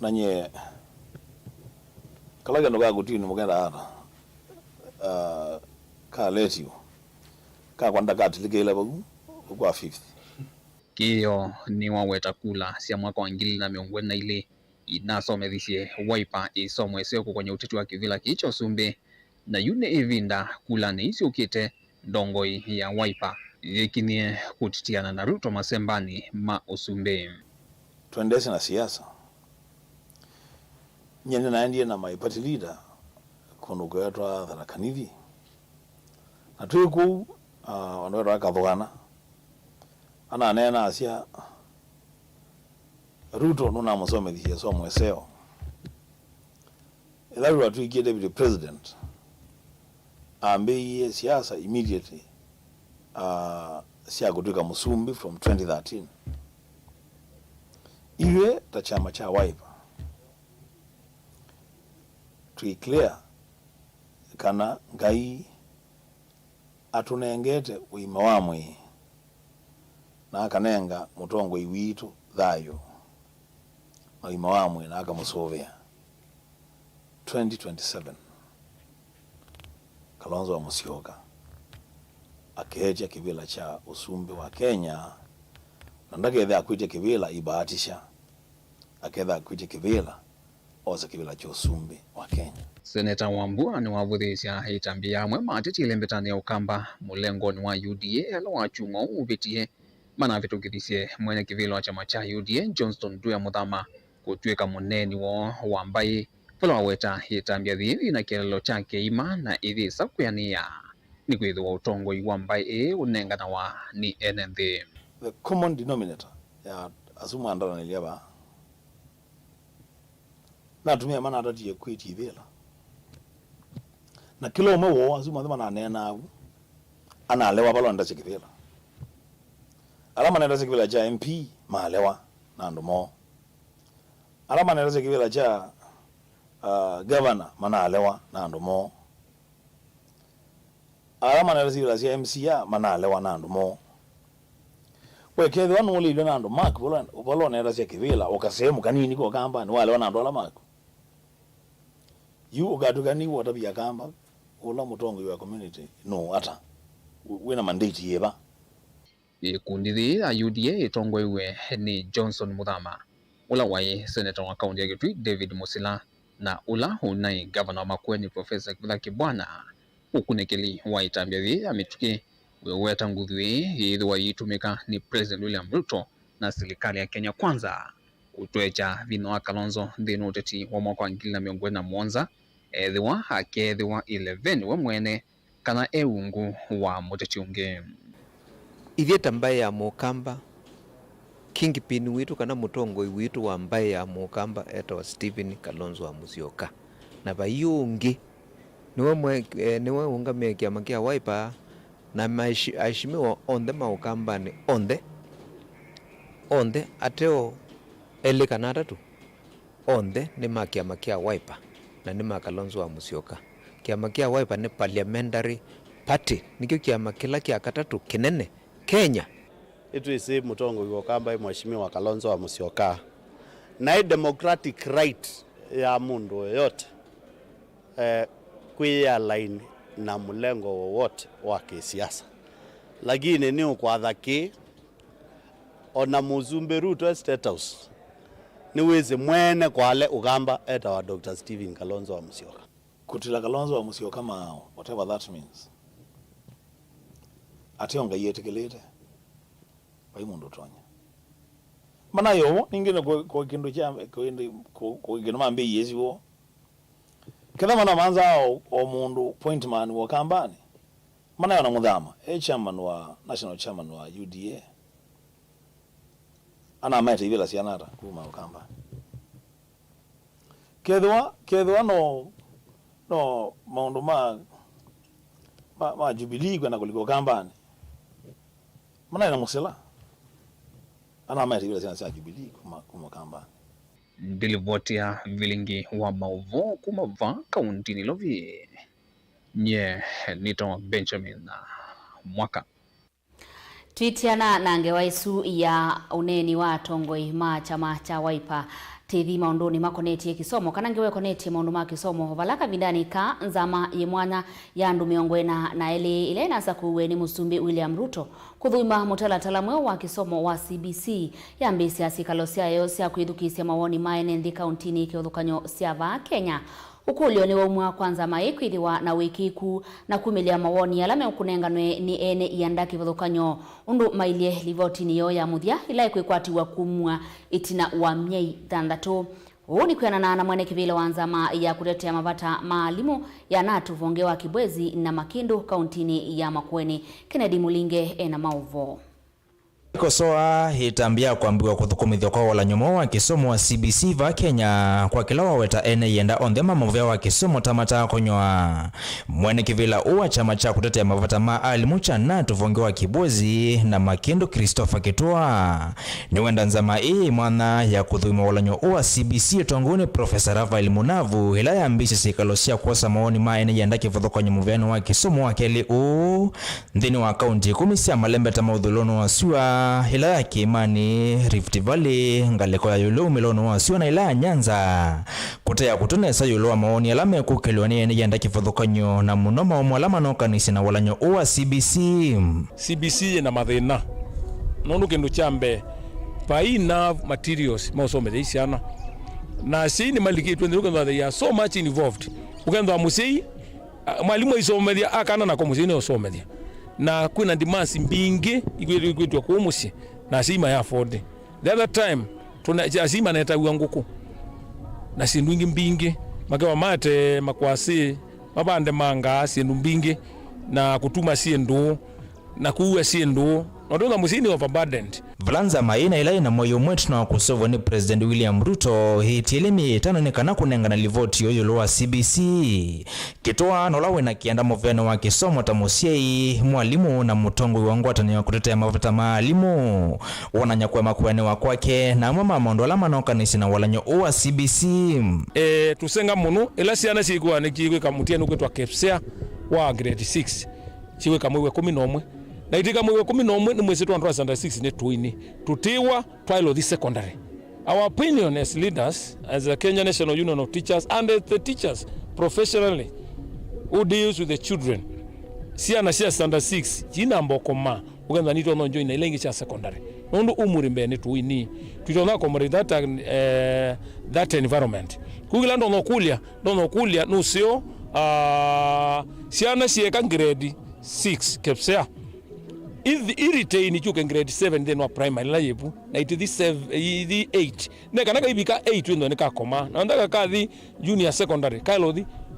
nanye kalaga noga gutini mugenda ara ka letio ka kwanda ka tilikela bagu kwa 5th. Kiyo ni waweta kula cia mwaka wa 2022 inasomethicie Wiper isomweseo kwenye uteti wa kivila kicho sumbi na yune ivinda kula ni isiukite ndongoi ya Wiper ikinie kutitiana na Ruto masembani ma usumbi. Tuendeshe na siasa. Nyene naendie na my party leader konuko yatwa Tharakanithi. Na tuiku onwero akathogana. Ana nena asia Ruto nuna musomethie so mweseo. Elaru atuikie deputy president. Ambe siasa immediately sia kutuika musumbi from 2013. Iwe ta chama cha Wiper. Clear kana ngai atunengete uima wamwe na akanenga mutongo iwitu thayo na uima wamwe na akamusovea 2027 Kalonzo wa Musyoka akeja kivila cha usumbi wa Kenya na ndakethe akwite kivila ibahatisha akethe akwite kivila oza kivila cha usumbi wa Kenya. Seneta Wambua ni wavuthisya itambia amwe matiti ilembetani ya ukamba mulengoni wa UDA ala wachung'o uvitie mana vitukithisye mwene kivilo wa chama cha UDA Johnston Duya Muthama kutuika muneni wo wambai pala waweta itambia thithi na kielelo chake ima na ithi sakuyania ni kwithiwa utongoi wambai unengana wa ni NND. The common denominator ya asumu andana niliaba na tumia mana atati equity vela na kilo umwe wo asumu andama na nena ana alewa palo anda chikivela alama nenda chikivela cha MP maalewa na ndomo alama nenda chikivela cha governor mana alewa na ndomo alama nenda chikivela cha MCA mana alewa na ndomo wekethe wanu ulilo na ndo mark bolo nenda chikivela ukasemu kanini ko kamba ni wale wana ndola mark you ugatukani watabia kamba ula mutongo wa community no ata wina mandate yeba ikundi ya UDA itongoiwe ni Johnson Muthama ula wai senator wa kaunti ya Kitui David Musila na ula unai governor wa Makueni Professor Kivutha Kibwana ukunekeli wa itambia ya mituki weweta nguthui idhiwa itumika ni President William Ruto na serikali ya Kenya Kwanza kutwecha vino wa Kalonzo ndino uteti wa mwaka wa 2021 edhiwa hakethiwa 11 we mwene kana eungu wa muteti unge ithieta mbae ya mukamba kingpin witu kana mutongoi witu wa mbae ya mukamba etwa Stephen Kalonzo wa Musyoka na bayungi niwe ungamia kiama kia Wiper na maishimiwa onde maukamba ni onde ateo ele kanata tu onde ni kiama kia Wiper na ni Kalonzo wa Musyoka. Kiama kia Wiper ni parliamentary party nikyo kiama kila kia katatu kinene Kenya. Itu isi mutongo yuko kamba mheshimiwa Kalonzo wa Musyoka na democratic right ya mundu yote kuya line na mulengo wowote wa kisiasa, lakini ni kwa dhaki ona muzumbe Ruto State House ni weze mwene kwale ugamba eta wa Dr. Stephen Kalonzo wa Musyoka kutila Kalonzo wa Musyoka kama whatever that means ationga yetekelete bai mundu tonya mana yo ningine ko kindu cha ko kindu mambe yezi wo kada mana manza o mundu pointman wa kambani mana yana Muthama chairman wa national chairman wa UDA ana meta ibela sianata kuma kambani kedwa no maundu ma Jubilee kwenda kuliko kambani mana yana Musila ana meta ibela sianata Jubilee kuma kambani. Dilivotia Vilingi wa Mauvoo kumava kaunti nilovi nye nito Benjamin Mwaka. Twitiana nange waisu ya uneni wa tongoi ma chama cha Wiper TV maundoni makoneti kisomo kanange we koneti maundu ma kisomo valaka vindani ka nzama yemwana ya ndu miongwena na ile nasa kuwe ni Musumbi William Ruto kuthuima mutalatala mweo wa kisomo wa CBC ya mbisi ya sikalosia yose ya kuidhukisia mawoni maene ndi kauntini kiothukanyo siava Kenya. Ukulio ni waumwa kwanza maikwidiwa na wikiku na kumilia mawoni alame ukunenganwe ni ene iandaki vathukanyo undu mailie livoti niyo ya muthia ila ikwikwatiwa kumwa itina wa myei thandatu. Huu ni kuyanana na mwene kivile wa nzama ya kutetea mavata maalimu ya natu vongewa Kibwezi na Makindu kauntini ya Makueni. Kennedy Mulinge ena Mauvoo. Kosoa hitambia kuambiwa kuthukumithio kwa wala nyomo wa kisomo wa CBC va Kenya kwa kila waweta ene yenda ondhema mavya wa kisomo tamata konyoa. Mwene kivila uwa chama cha kutetea mavata maalimu cha natu vongewa Kibwezi na Makindu Christopher Kitua. Ni wenda nzama ii mwana ya kuthuima wala nyo uwa CBC tonguni Professor Rafael Munavu hila ya mbisi sikalosia kuwasa maoni maene yenda kivutho kwa nyomuvyano wa kisomo wa keli ndini wa kaunti 10 malembe tamaudhulono wa siwa hila ya Kimani, Rift Valley, ngaleko ya yulu milono wa siwa na hila ya Nyanza. Kutea kutunesa yulu wa maoni alame kukeliwa ni ene yenda kifuthukanyo na munoma wa mwalama no kanisi na walanyo uwa CBC. CBC na mathina. Nonu kindu chambe paina materials mausomele isiana. Na sini maliki tuendeluka they are so much involved. Ukendo wa musei, mwalimu isomelia akana na komusini osomelia. Na kuna dimasi mbingi igwitwa kuumusi na sima ya afford. The other time tuna sima na etawi nguku na sindwingi mbingi makewa mate makwasi mabande manga sindu mbingi na kutuma siendu na kuua siendu nodonga musini overburdened. Vlanza maina ila ina moyo mwetu na kusovo ni President William Ruto hitielemi tano ni kana kunenga na livoti yoyo wa CBC. Kitoa nolawe na kianda moveno wa kisomo tamusiei mwalimu na mutongwe wangu watani wa kutetea mavata maalimu. Wananyakua makuwane wa kwake na mama mondola manoka nisi na walanyo uwa CBC. Tusenga munu ila siana sikuwa nikiwe kamutia nukwetu kepsea wa grade 6. Chiwe kamwewe 11. Na itika mwewe 11 ni mwezi tuwa 6 ni tuini. Tutiwa twilo the secondary. Our opinion as leaders, as the Kenya National Union of Teachers and the teachers professionally who deals with the children. Siana siya standard 6, jina mbokoma. Uganda nito nonjo ina ilengi cha secondary. Nondo umurimbe ni tuini. Tutona komori that environment. Kugilando nokulia nusio siana siya kan grade 6 kepsea. Irritate ni chuke grade 7 then wa primary la yebu na iti the 8 neka naka ibika 8 ndo nika koma na ndaka kathi junior secondary kailo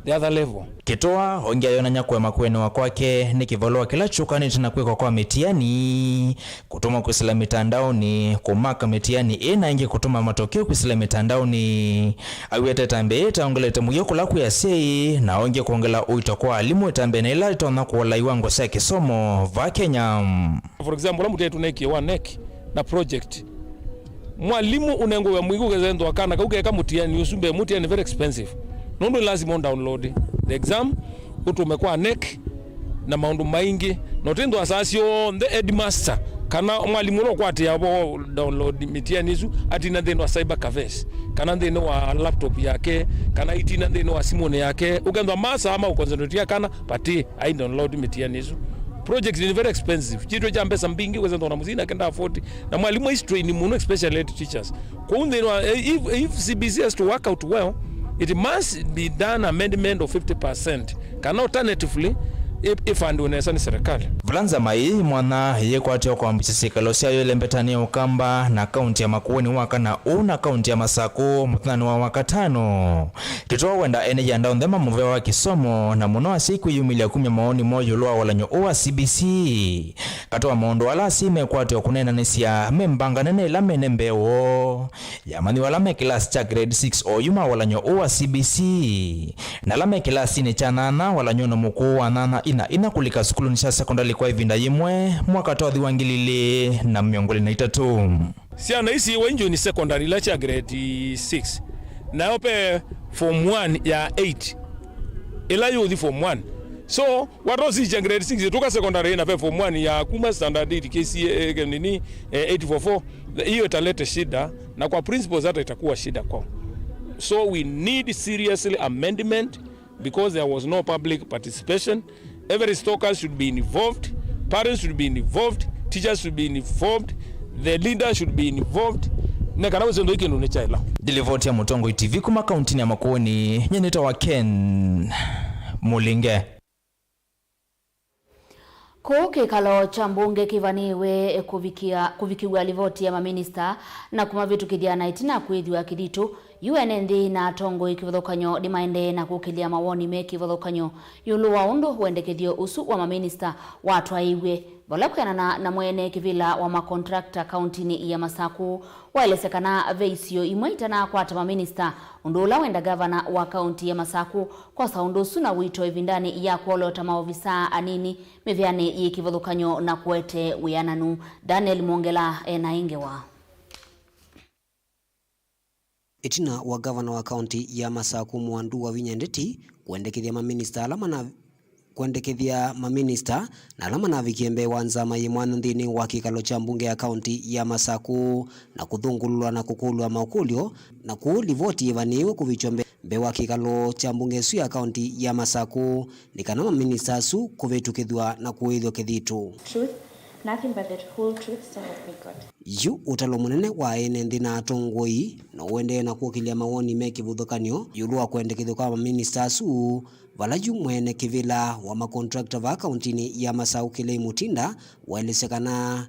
the other level. Kitoa hongia yona nyakwe makwene wa kwake ni kivoloa kila chukani tina kweko kwa mitiani kutuma kusila mitandaoni kumaka mitiani ina ingi kutuma matokeo kusila mitandaoni awete tambe eta ongelete muyoko la kuyasei na onge kuongela uito kwa alimu tambe na ila itona kuwala iwango sa kisomo va Kenya. For example, la mutetu neki wa neki na project mwalimu unengo ya mwigu kezendo wakana kaukeka mutiani usumbe mutiani very expensive. Nondo lazima download the exam utumekwa NEC na maundu maingi notendo asasio the headmaster kana mwalimu no kwati yabo download mitiani isu atina ndeno cyber cafes kana ndeno wa laptop yake kana itina ndeno wa simone yake ukendo masa ama ukoncentrate kana pati I download mitiani isu. Project is very expensive. Chitwe cha mbesa mbingi kweza ndo na muzina kenda afford na mwalimu is training muno especially teachers. Kwa if CBC has to work out well, it must be done amendment of 50%. Kana alternatively if and when ni serikali. Vlanza mai mwana ye kwatio kwa mbisisika sia yole mbetani ya Ukamba na kaunti ya Makueni waka na una kaunti ya Masako mutani wa waka 5. Kitoa wenda ene yanda ondema muve wa kisomo na munoa siku yumilia 10 maoni mojo lua walanyo uwa CBC. Katoa maondo wala sime kwatio kunena nisia membanga nene lame nembeo. Yamani walame kilasi cha grade 6 o yuma walanyo uwa CBC. Na lame kilasi ni chanana walanyo na mkuu wa nana ina kulika skulu nisha sekondari kwa hivi ndayimwe mwaka tothi wangilile na miongoli na itatu. Siana isi wenjo ni secondary lacha grade 6. Na yope form 1 ya 8. Ila yuthi form 1. So what was in grade 6 tuka secondary na form 1 ya kuma standard 8 KCA nini 844 hiyo italeta shida na kwa principles hata itakuwa shida kwa. So we need seriously amendment because there was no public participation. Every stalker should be involved, parents should be involved, teachers should be involved, the leader should be involved. Dilivoti ya Mutongo TV kuma kauntini ya Makueni nyeneta wa Ken Mulinge. Kikalo cha mbunge kivaniwe kuvikiwa livoti ya maminista na kumavitu kidhiana itina kwithiwa kiditu UNND na tongo ikivothokanyo dimaende na kukilia mawoni meki vothokanyo yulu wa undu wendekethio usu wa maminista watu aiwe volakana na mwene kivila wa makontrakta kauntini ya Masaku waelesekana veisio imwaita na kwata maminista undula wenda gavana wa kaunti ya Masaku kwa saundu suna wito evindani ya kuolota maovisa anini mevyane ikivothokanyo na kuete wiananu. Daniel Mongela na ingewa itina wa gavana wa kaunti ya Masaku Mwandu wa Vinyandeti kuendekethia maminista na alama na vikiembe wanzama yimwana nthini wa kikalo cha mbunge ya kaunti ya Masaku na kuthungulwa na kukulwa maukulio na kuulivoti ivaniwe kuvichombe mbewa kikalo cha mbunge su ya kaunti ya Masaku nikana maminista su kuvitukithwa na kuithwa kithitu. Nothing but the whole truth, so help me God. Yu utalo munene wa enendi na atongoi na uende na kuokilia mawoni meki vuthokanio yulu wa kuendekithwa kwa maminista su valaju mwene kivila wa makontrakta va kauntini ya Masaku Kilei Mutinda waelesekana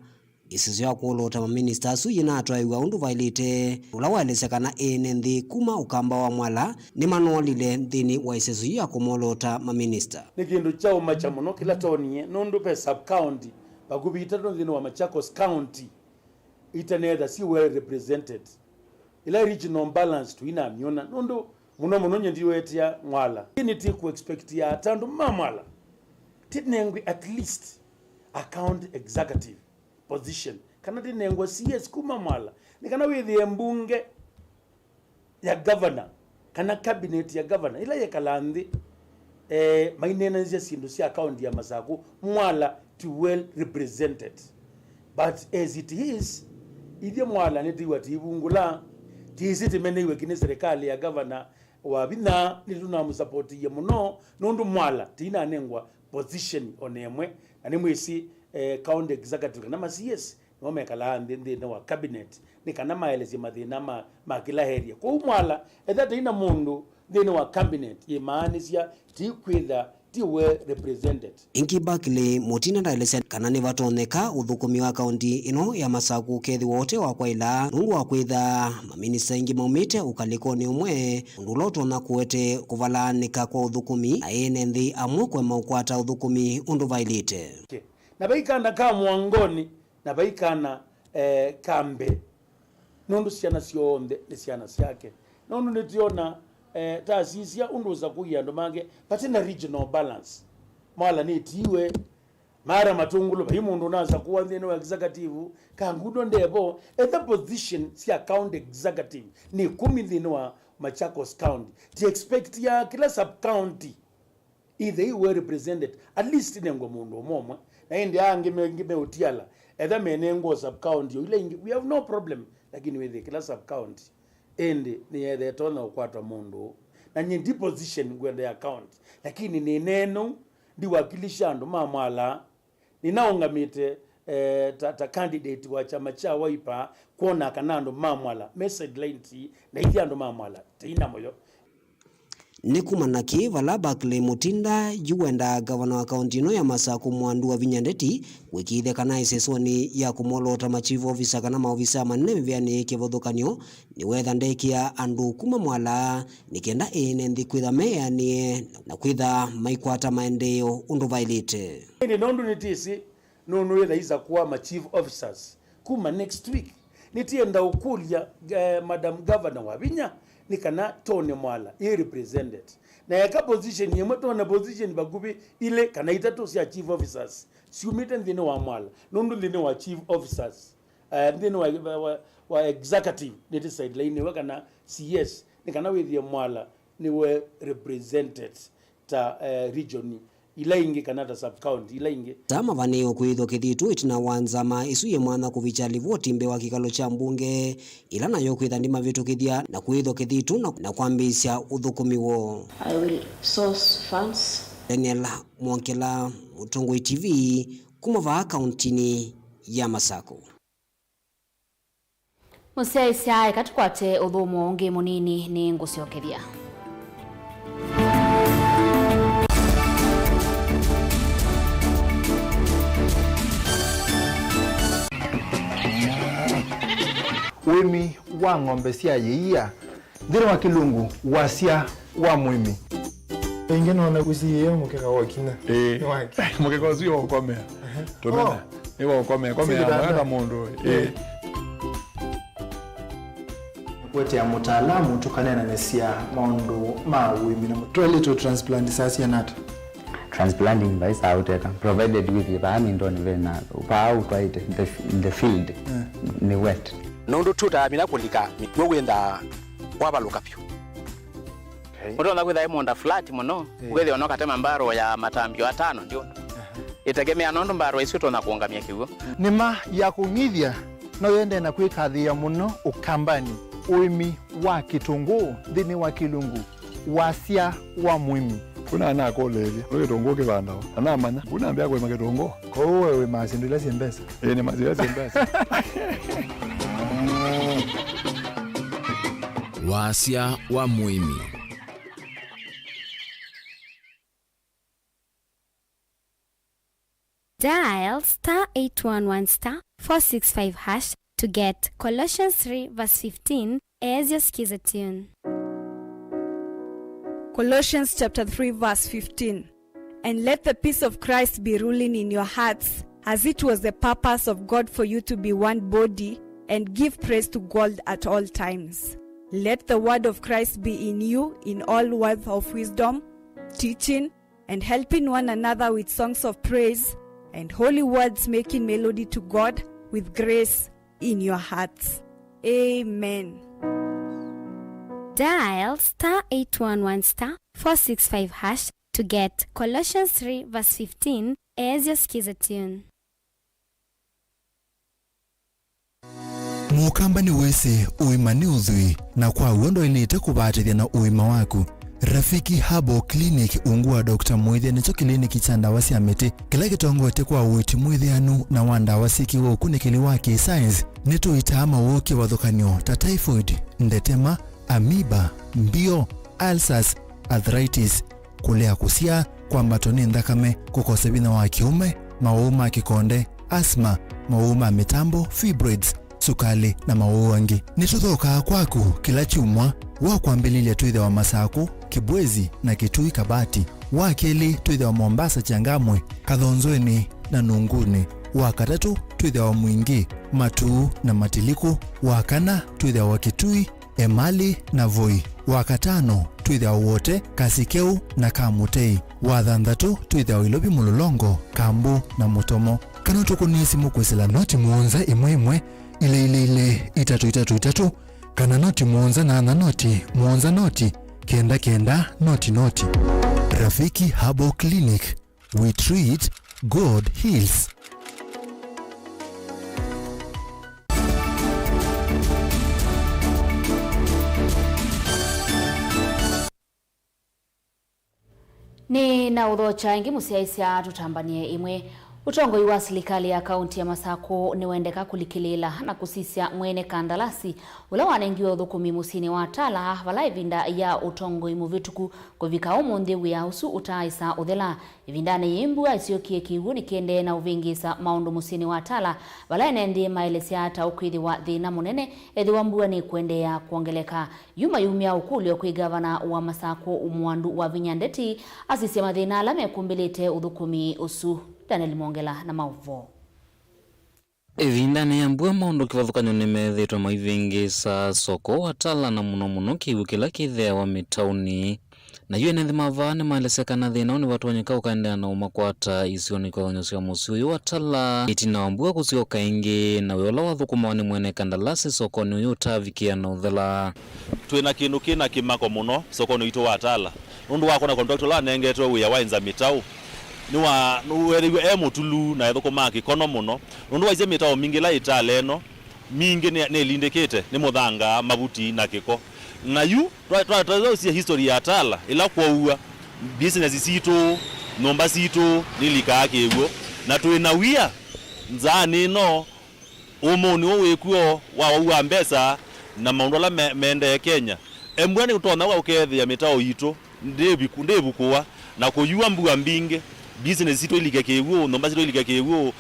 isizo ya kuolota maminista su yina atwaiwa undu vailite ula waelesekana enendi kuma ukamba wa mwala ni manolile nthini wa isizo ya kumolota maminista. Ni kindu cha umacha muno kila tonie nundu pe sub county bakubita nthini wa Machakos County itanetha si well represented ila regional balance tu ina miona nundu muno nyendiwetia mwala ini ti ku expect ya tandu mamwala tinengwe at least account executive position kana tinengwe CS kuma mwala nikana withi mbunge ya governor kana cabinet ya governor ila yekalanthi mainena zia sindu si account ya Masaku mwala to well represented, but as it is idhi mwala nitiwa tibungula tisiti meneiwe kine serikali ya governor wa bina niluna musapoti ya muno nundu mwala tina nengwa position onemwe animwisi county executive na CS ngome kala ndende wa cabinet nikana maelezi mathina makila heria kwa mwala etha ina mundu ndene wa cabinet imaanisia tikwitha ti well represented. Ingi Bakile Mutina ndaelese kana ni vatoneka uthukumi wa kaunti ino ya Masaku kethi wote wa kwaila nundu wa kwitha maminista ingi maumite ukalikoni umwe unduloto na kuete kuvalanika kwa uthukumi aene nthi amwe kwe maukwata uthukumi undu vailite. Okay. Na baikana ka mwangoni na baikana kambe nundu siana sionde ni siana siake nundu nitiona taasisi ya undu za kuya ndo mange patina regional balance mwala ni tiwe mara matungulu ba mundu naza kuwa ndene wa executive kangudo ndebo at the position si account executive ni 10 ndene wa Machakos County to expect ya kila sub county either you were represented at least nengo mundu momwe na indi angime utiala etha menengo sub county ile we have no problem lakini with kila sub county ende ni ethe tona ukwatwa mundu na nyendi position gwenda ya account lakini ni neno ndiwakilisha ndo mamwala ninaongamite ta candidate wa chama cha Wiper kuona kanando mamwala message line ti na ithi ando mamwala tina moyo Nikumanaki vala Bakile Mutinda yuwenda gavana wa kaunti ino ya Masaku Mwandu wa Vinyandeti wikithe kana isesoni ya kumolota machief officer kana maofisa manene vyani kivothokanio ni wetha ndekia andu kuma mwala nikenda ene nthi kwitha meyanie na kwitha maikwata maendeleo undu vailite. Ni nondu nitisi nunu yetha isa kuwa ma chief officers kuma next week nitienda ukulia madam governor wa Vinya nikana tone mwala i represented na yaka position yemwe tone position bagubi ile kana itatu sia chief officers siumite ndine wa mwala nundu ndine wa chief officers ndine wa executive niti sideline we kana CS nikana withie mwala ni we represented ta region ila ingi kanata sub county ila ingi tama vaneo kwitho kithitu itina wanzama isuye mwana kuvichali voti mbe wa kikalo cha mbunge ila nayo kwitha ndima vitukithia na kwitho kithitu na kwambisya uthukumiwo. I will source funds. Daniel Mwankela, Mutongoi TV, kumava kauntini ya Masako. Museisya katukwate uthumo ungi munini ni nguciokethia. Wimi wa ng'ombe cia yeia thiri wa kilungu wasia wa mwimi ingi nona guciye mukeka wakina mukeka ucio ukomea tumena niwo ukomea mwana mundu kwete ya mutaalamu tukanena nesia maundu ma wimi na toilet transplant sasa nata transplanting by sauteka provided with the ndoni vena upa out right in the field ni wet nondo tuta mina kulika mikwo wenda wabaluka pyo mudo na kwitha imonda flat muno ugethi onoka tema mbaro ya matambio atano ndio itegemea nondo mbaro isito na kuongamia kiwo nima ya kunyithia no yende na kwikathia muno ukambani uimi wa kitunguu thini wa kilungu wasia wa mwimi kuna ana kolele ule kitungu kibanda ana manya kuna ambia kwa kitungu kwa wewe masindile simbesa ni mazile simbesa wasia wa mwimi. Dial *811*465# to get Colossians 3:15 as your skiza tune. Colossians chapter 3 verse 15. And let the peace of Christ be ruling in your hearts, as it was the purpose of God for you to be one body, and give praise to God at all times. Let the word of Christ be in you in all words of wisdom, teaching and helping one another with songs of praise and holy words, making melody to God with grace in your hearts. Amen. Dial *811*465# to get Colossians 3:15 as your skiza tune. Mukambani wese uimani udhui na kwa uondo ilite kubatithia na uima waku. Rafiki Habo Clinic ungua Dr. Mwithia nicho kliniki cha ndawa cia miti kila gitongoete kwa uiti mwithianu na wanda wasiki wo kunikili wa science nitu itama woke wathukanio ta typhoid, ndetema, amoeba, mbio, ulcers, arthritis, kulea kusia, kwambatoni ndakame, kukosa bina wa kiume, mauma kikonde, asthma, mauma mitambo, fibroids, sukali na mauangi. Nituthoka kwaku kila chumwa wa kwambililia tuithe wa Masaku, Kibwezi na Kitui Kabati, wa keli tuithe wa Mombasa Changamwe, Kathonzweni na Nunguni, wa katatu tuithe wa Mwingi, Matuu na Matiliku, wa kana tuithe wa Kitui, Emali na Voi, wa katano tuithe wa wote Kasikeu na Kamutei, wa thanthatu tuithe wa Ilobi Mulolongo, Kambu na Mutomo. Kana tukunisi mukwesela noti muonza imwe ile itatu kana noti muonza na noti muonza noti kenda noti. Rafiki Habo Clinic, we treat, God heals. Ni na udhocha ingi musiaisia tutambanie imwe. Utongoi wa serikali ya kaunti ya Masako ni wendeka kulikilila na kusisia mwene kandalasi ula wanengiwa uthukumi musini wa tala vala ivinda ya utongoi muvituku kuvika umundi wia usu utaisa uthela ivindane yimbua isiokie kiwu ni kiende na uvingisa maundu musini wa tala vala inendi maelesi ata ukwithi wa thina munene ethi wambua ni kuendea kuongeleka yumia ukulio kwi gavana wa Masako umwandu wa Vinyandeti asisia mathina ala mekumbilite uthukumi usu. Daniel Mongela na Mauvoo. Evindane yambua maundu kivathukanyo nimethitwa maivingisa soko watala na muno kiwu kila kithea wa mitauni na yu enethi mavane maelesekana thina ni watu wanyika ukaendea na umakwata isioni kwa thonyo musi uyu watala itina wambua kusioka ingi na wiola wathukuma ni mwene kandalasi soko ni uyu utavikia na uthela twina kindu kina kimako muno soko ni itu watala nundu wako na contract la nengetwe uya wainza mitau nuweriwe mutulu na ethukuma kikono muno nundu waize mitao mingi la itale no mingi ne lindikite ni muthanga mabuti na kiko na yu twasia history ya Tala ila kwaua business situ nomba situ nilika keguo na twinawia nzani no umoni wekuo wa mbesa na maundola mende Kenya embwani utona wa ukethia mitao yitu ndebukua na kuyua mbua mbinge business situ ilika keguo nomba situ ilika keguo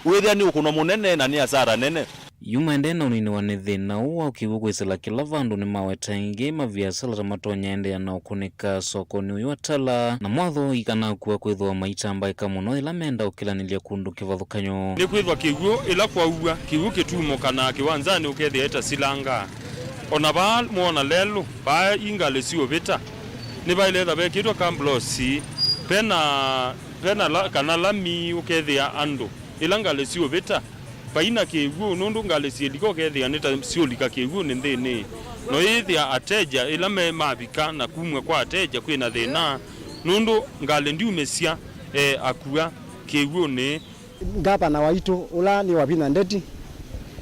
wethia ni ukuno munene na ni asara nene yumende na unini wa nithina uwa ukiwugwisila kila vandu ni maweta ingi maviasala ta matonyende yanaokunika sokoni uyu wa Tala na mwatho ikana kuwa kwithwa maitamba ikamuno ila menda ukilanilia kundu kivathukanyo ni kwithwa kiguo ila kwa uwa kiguo kitumo kana kiwanzani ukethia eta silanga ona ba muona lelu ba ingale sio vita ni ba ile thabe kitwa kamblosi pena kana lami ukethia ando ila ngale sio vita baina keguo nundu ngale sieliko kethia nita siolika keguo nthini no ithia ateja ila me mabika na kumwe kwa ateja kwina thina nundu ngale ndiumesia akua keguo ni gavana waitu ula ni wabina ndeti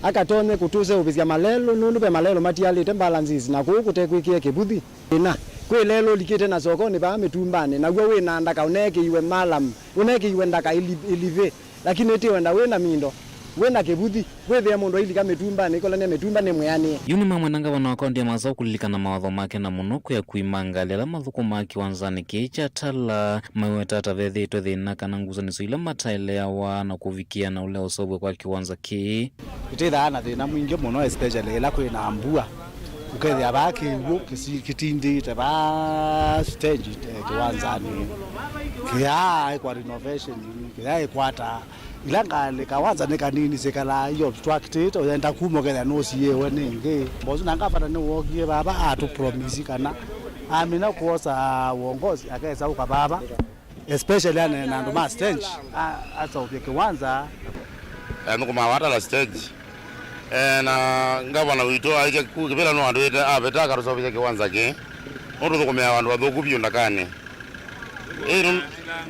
akatone kutuze ubizia malelo nundu be malelo matialite balances na kukutekwikie kibuthi na kwe lelo likite na sokoni ba metumbane na gwe wina ndaka uneke iwe malam uneke iwe ndaka ilive lakini eti wenda wena mindo wena kebuthi wethe mundu ilika metumba nikola ne metumba ne muyani yuni mamwenanga wana wakondia mazao kulilikana mawatho make na munuku ya kuimanga lela mathuku maki wanzani kicha Tala mawetata vethito thina kana nguzaniso ila mataelewa na kuvikia na ule usobwe kwa kiwanza ki ititha na thina mwingi muno especially ila kwina mbua ukethe abaki wo kitindi te ba stage kiwanzani kia kwa renovation kia kwata ilangale kawanza nekanini sekala yo obstructed oyenda kumo kela no siye wenenge mbozo nangafana ne wokie baba atu promise kana amina kuosa uongozi akaesa uka baba especially na ndo ma stage asa upeke kwanza ngoma wata la stage na ngabana wito aje kukibela no andu ite abetaka rusobye kwanza ke ondo kumya wandu wathuku ndakane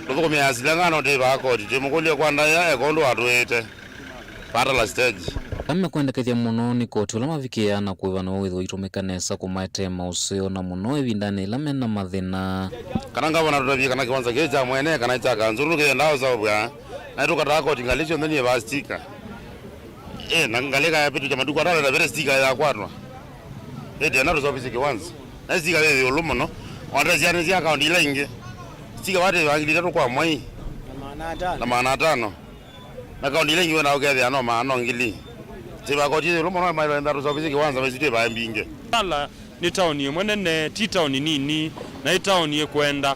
Ndoko miasilangano de bako de mukolia kwanda ya ekondo atwete para la stage kama kwendekethia muno ni koti ula mavikia na kuivana witho itumikanesa kumaite mausio na muno evindani ila mena mathina kana ngabona tutavika kana kiwanza keja mwene kana itaka nzuru ke ndao saubwa na tukata koti ngalisho ndani ba stika na ngaleka ya pitu cha maduka rala na vile stika ya kwatwa de na rusobisi kiwanza na stika wewe ulumo no wandazia zia account ile inge stika wate wangilita kwa mwai na maana 5 na kaundi ile ngiwe na ukethia no maana ngili tiba koti ile rumo no mai ndo rusobisi kiwanza bezite ba mbinge Tala ni town ye mwenene ti town nini na town ye kwenda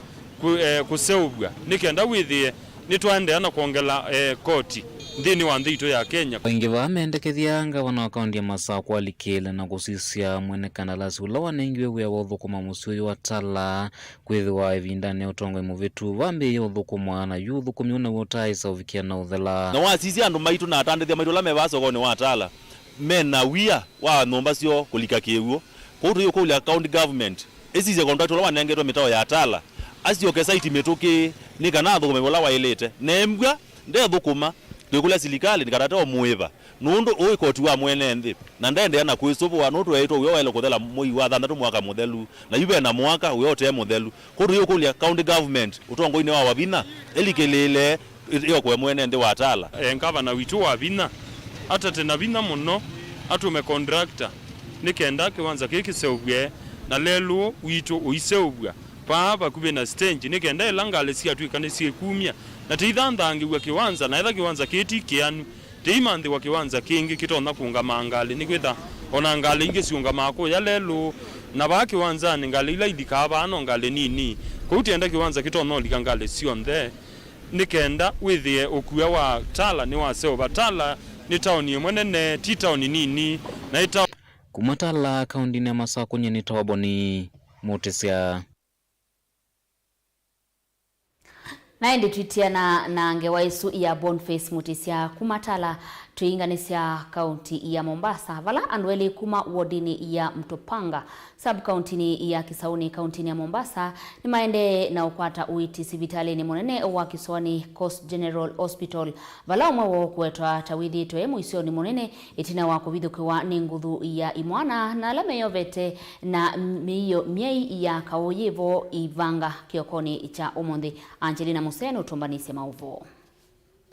kuseubwa nikenda withie nitwende ana kuongela koti ndini wa ndito ya Kenya wengi vamendekethianga wana akaunti ya masaa kwalikile na kusisia mwene kanalasi ula wanengiwe wia wathukuma musio wa Tala kwithiwa evindani utongo imuvitu vambi uthukuma na yu thukumi una wotaisa uvikia na uthela na wasisi andu maitu na atandithia maitu la mevaso koni wa Tala mena wia wa nomba sio kulika kieguo kutu yuko ule account government esize contract ula wanengetwa mitao ya Tala asio kesa itimetuki nikana thukuma ula wailete nembwa nde thukuma twikula silikali nikarata muiva nundu oi koti wa mwene nthi na ndende ana kwisubu wa nutu eto uyo wele kuthela moi wa thandatu mwaka muthelu na yube na mwaka uyo te muthelu kutu yuko lia county government utongo-ini wa wabina elikelele iyo kwe mwene nthi wa Tala ngavana witu wa bina hata tena bina muno atume contractor nikenda kiwanza kiki seubwe na lelu witu uiseubwa papa kube na stage nikenda elangale sia twikane sie kumia na teithandhangi wa kiwanza na etha kiwanza kiti kianu teimanthi wa kiwanza kingi kitona kunga mangali nikwitha ona ngali ingi siunga mako ya lelu na ba kiwanza ni ngali ila idikaba no ngali nini kuutienda kiwanza kitona olika ngali sionthe nikenda withie ukua wa Tala ni wa seo Tala ni town ye mwenene ti town nini na ita kumatala kaunti ya masaa kunye ni tawaboni motesia naende twitia na ngewaisu ya Boniface Mutisia kumatala tuinganisya kaunti ya Mombasa vala andweli kuma wodini ya Mtopanga sub-county ya Kisauni kaunti ya Mombasa ni maende na ukwata uiti sivitali ni monene wa Kiswani Coast General Hospital vala umwe kuetwa tawithi toemu isio ni monene itina wa kubithukiwa ni nguthu ya imwana na alame yovete na miyo miei ya kaoyevo ivanga kiokoni cha umondi. Angelina Museno tumbanise Mauvoo.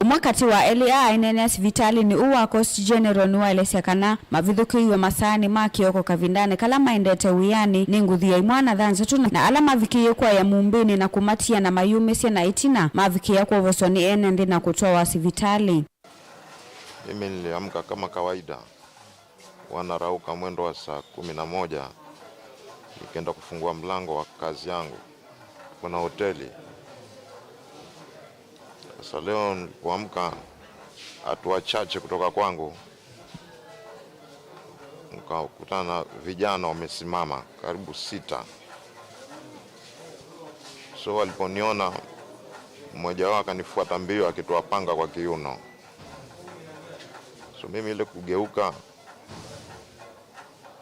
Mwakati wa LA NNS vitali ni uwa Coast General nuwaelesekana mavithukiwa masani makioko kavindane kala maendete wiyani ni nguthi ya imwana dhanza tuna na ala mavikiye kwa ya mumbini na kumatia na mayumisi na itina mavikiye kwa uvosoni enendi na kutoa wasi vitali. Mimi niliamka kama kawaida, wanarauka mwendo wa saa 11 nikaenda kufungua mlango wa kazi yangu kuna hoteli. Sasa leo nilipoamka watu wachache kutoka kwangu nikakutana na vijana wamesimama karibu 6. So waliponiona mmoja wao akanifuata mbio akitoa panga kwa kiuno. So mimi ile kugeuka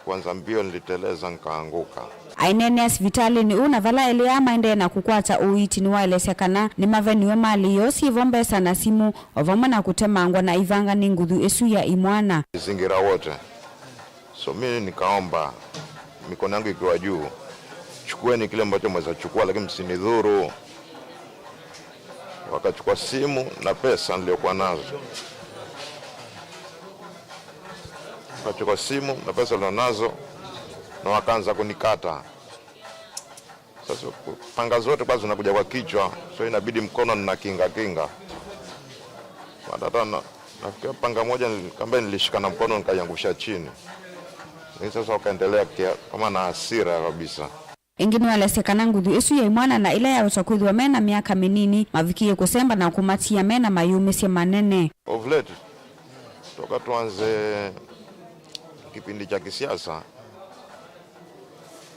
kwanza mbio niliteleza nikaanguka. NNS vitali ni una vala LA maende na kukwata uiti ni waelesekana ni maveniwe mali yosi vombesa na simu ovamwe na kutemangwa na ivanga ni nguthu esu ya imwana. Zingira wote. So mimi nikaomba mikono yangu ikiwa juu, chukueni kile ambacho mweza chukua lakini msinidhuru. Wakachukua simu na pesa niliyokuwa nazo. Wakachukua simu na pesa nilionazo na wakaanza kunikata. Sasa panga zote kwa zinakuja kwa kichwa, so inabidi mkono nina kinga. Baada nafikia panga moja kamba nilishika na mkono nikayangusha chini. Sasa wakaendelea kama na hasira kabisa. Ingine walesekana nguthu esu ya imwana na ila ya utakuithwa mena miaka minini mavikiye kusemba na kumatia mena mayumisi manene. Of late, toka tuanze kipindi cha kisiasa,